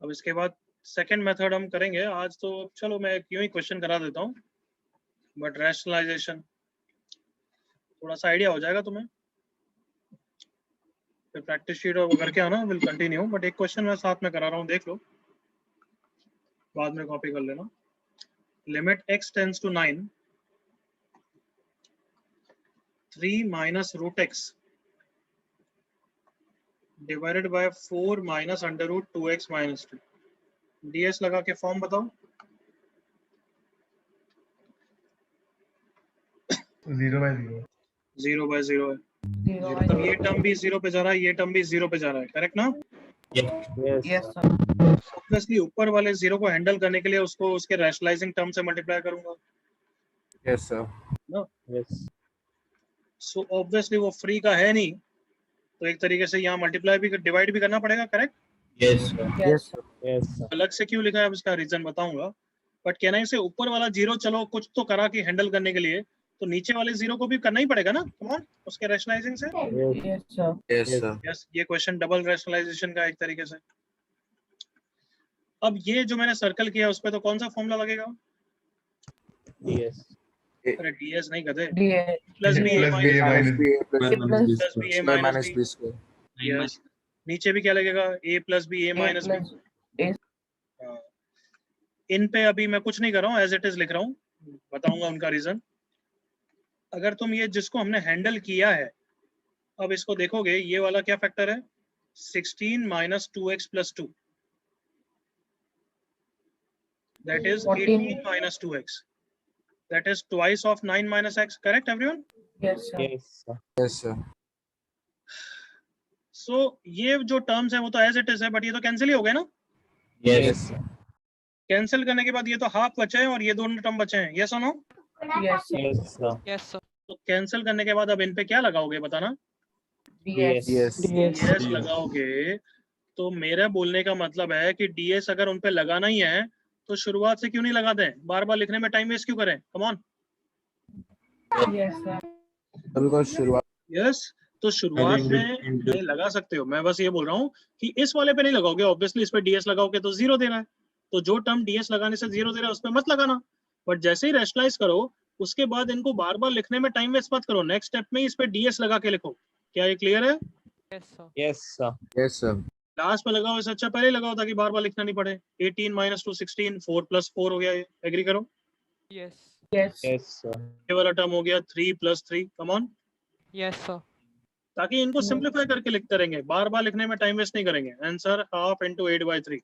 अब इसके बाद सेकंड मेथड हम करेंगे आज, तो चलो मैं यूं ही क्वेश्चन करा देता हूँ, बट रैशनलाइजेशन थोड़ा सा आइडिया हो जाएगा तुम्हें, फिर प्रैक्टिस शीट और करके आना, विल कंटिन्यू। बट एक क्वेश्चन मैं साथ में करा रहा हूँ, देख लो, बाद में कॉपी कर लेना। Limit x tends to 9, 3 minus root x divided by 4 minus under root 2x minus 2, ds लगा के फॉर्म बताओ। 0/0 0/0 है, मतलब ये टर्म भी 0 पे जा रहा है, ये टर्म भी 0 पे जा रहा है, करेक्ट ना? Yes sir. ऑब्वियसली ऊपर वाले 0 को हैंडल करने के लिए उसको उसके रैशनलाइजिंग टर्म से मल्टीप्लाई करूंगा। Yes sir. Yes so obviously वो फ्री का है नहीं, तो एक तरीके से यहाँ मल्टीप्लाई भी डिवाइड भी करना पड़ेगा, correct? Yes, sir. Yes sir. अलग से क्यों लिखा है अब इसका रीजन बताऊंगा, बट कहना है इसे ऊपर वाला 0 चलो कुछ तो करा कि हैंडल करने के लिए, तो नीचे वाले 0 को भी करना ही पड़ेगा ना, कम ऑन, उसके रैशनलाइजिंग से। Yes sir. Yes sir. Yes, ये क्वेश्चन डबल रैशनलाइजेशन का एक तरीके से। अब ये जो मैंने सर्कल किया उस पे तो कौन सा फॉर्मूला लगेगा? यस अरे ds नहीं कहते, ds plus B A plus minus B A plus B A minus minus B. B square. Yes, नीचे भी क्या लगेगा? a plus B A minus B. इन पे अभी मैं कुछ नहीं कर रहा हूँ, एज इट इज लिख रहा हूँ, बताऊंगा उनका रीजन। अगर तुम ये जिसको हमने हैंडल किया है, अब इसको देखोगे, ये वाला क्या फैक्टर है? 16 minus 2x plus 2, that is 18 minus 2x, that is twice of 9 minus x, correct everyone? Yes sir. Yes sir. Yes sir. So ये जो टर्म्स है वो तो एज इट इज है, बट ये तो कैंसिल ही हो गए ना। Yes. कैंसिल करने के बाद ये तो हाफ बचे हैं और ये दोनों टर्म बचे हैं, यस और no? Yes yes sir. Yes sir. तो कैंसिल करने के बाद अब इन पे क्या लगाओगे बताना? ds यस ds लगाओगे, तो मेरा बोलने का मतलब है कि ds अगर उन पे लगाना ही है तो शुरुआत से क्यों नहीं लगाते हैं? बार बार लिखने में टाइम वेस्ट क्यों करें? Come on. Yes sir. बिल्कुल शुरुआत। यस, तो शुरुआत में नहीं लगा सकते हो, मैं बस ये बोल रहा हूँ कि इस वाले पे नहीं लगाओगे, ऑब्वियसली इस पे ds लगाओगे तो 0 देना है, तो जो टर्म ds लगाने से 0 दे रहा है उस पे मत लगाना। बट जैसे ही रैशनलाइज करो उसके बाद इनको बार बार लिखने में टाइम वेस्ट मत करो, नेक्स्ट स्टेप में इस पे ds लगा के लिखो। क्या ये क्लियर है? Yes sir. Yes sir. Yes sir. Last में लगाओ, इससे अच्छा पहले लगाओ ताकि बार बार लिखना नहीं पड़े। 18 माइनस 2 16, 4 प्लस 4 हो गया, ये एग्री करो। Yes yes yes sir. ये वाला टर्म हो गया 3 plus 3, come on, yes sir. ताकि इनको सिंपलीफाई करके लिखते रहेंगे, बार बार लिखने में टाइम वेस्ट नहीं करेंगे। आंसर हाफ इंटू 8/3,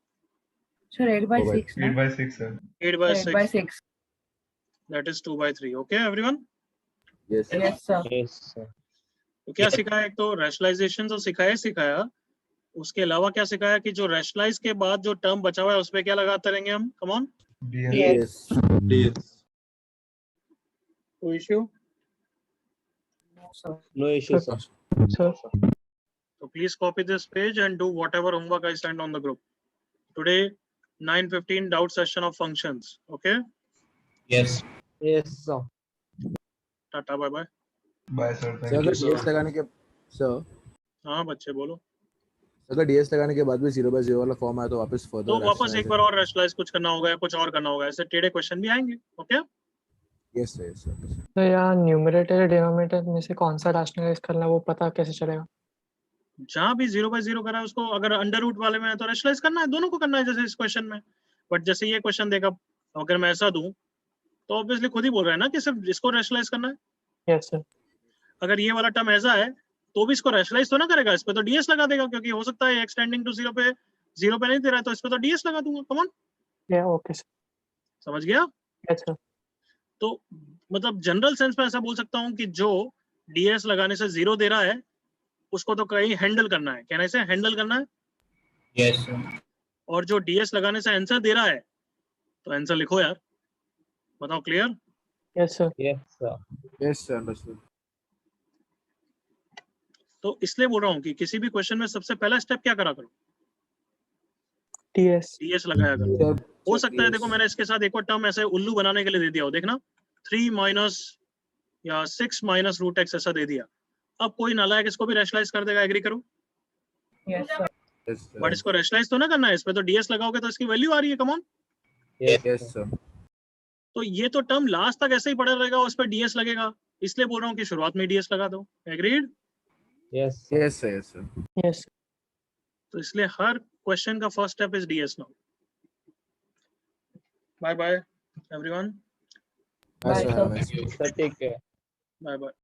सर 8/6 ना? 8/6 sir. 8/6, 8/6 that is 2/3, okay everyone? Yes yes sir. Yes sir. तो क्या सिखाया? एक तो रैशनलाइजेशन तो सिखाया, उसके अलावा क्या सिखाया कि जो रैशनलाइज के बाद जो टर्म बचा हुआ है उस पे क्या लगाते रहेंगे हम, कम ऑन। ds कोई issue? No issue sir. Sir. So please copy this page and do whatever homework I send on the group. Today 9:15 doubt session of functions. Okay? Yes. Yes sir. Tata, bye bye. Bye sir, sir thank अगर you ds लगाने के sir हाँ बच्चे बोलो। अगर ds लगाने के बाद भी 0/0 वाला फॉर्म आया तो वापस तो फर्दर वापस एक बार और रैशनलाइज कुछ करना होगा या कुछ और करना होगा, ऐसे टेढ़े क्वेश्चन भी आएंगे। Okay? Yes sir yes sir. तो यहाँ न्यूमरेटर डिनोमिनेटर में से कौन सा रैशनलाइज करना है वो पता कैसे चलेगा? जहाँ भी 0/0 करा है उसको अगर अंडर रूट वाले में है तो रैशनलाइज करना है, दोनों को करना है जैसे इस क्वेश्चन में। बट जैसे ये क्वेश्चन देखा, अगर मैं ऐसा दूं तो ऑब्वियसली खुद ही बोल रहा है ना कि सिर्फ इसको रैशनलाइज करना है। Yes sir. अगर ये वाला टर्म ऐसा है तो भी इसको रैशनलाइज तो ना करेगा, इस पे तो ds लगा देगा, क्योंकि हो सकता है एक्सटेंडिंग टू 0 पे नहीं दे रहा है, तो इस पे तो ds लगा दूंगा। कम ऑन, या ओके सर। समझ गया? Yes sir. तो मतलब जनरल सेंस में ऐसा बोल सकता हूँ कि जो ds लगाने से 0 दे रहा है उसको तो कहीं हैंडल करना है, कहना इसे हैंडल करना है। Yes, sir. और जो ds लगाने से आंसर दे रहा है तो आंसर लिखो यार, बताओ। Clear? Yes sir. Yes sir. Yes sir understood. तो इसलिए बोल रहा हूँ कि किसी भी क्वेश्चन में सबसे पहला स्टेप क्या करा करो, ds लगाया करो। हो सकता है देखो मैंने इसके साथ एक और टर्म ऐसे उल्लू बनाने के लिए दे दिया हो, देखना 3 माइनस या 6 माइनस रूट x ऐसा दे दिया। अब कोई नालायक इसको भी रैशनलाइज कर देगा, एग्री करो? Yes, sir. Yes, sir. But इसको रैशनलाइज तो ना करना है, इस पे तो डीएस लगाओगे तो इसकी वैल्यू आ रही है, कम ऑन। Yes, sir. तो ये तो टर्म लास्ट तक ऐसे ही पड़ा रहेगा, उस पर डीएस लगेगा, इसलिए बोल रहा हूँ कि शुरुआत में डीएस लगा दो। Agreed? Yes. Yes, sir. Yes, sir. Yes. तो इसलिए हर क्वेश्चन का first step is DS now. Bye bye everyone. Bye, Bye, sir. sir. Have a nice day. Sir, take care. Bye bye.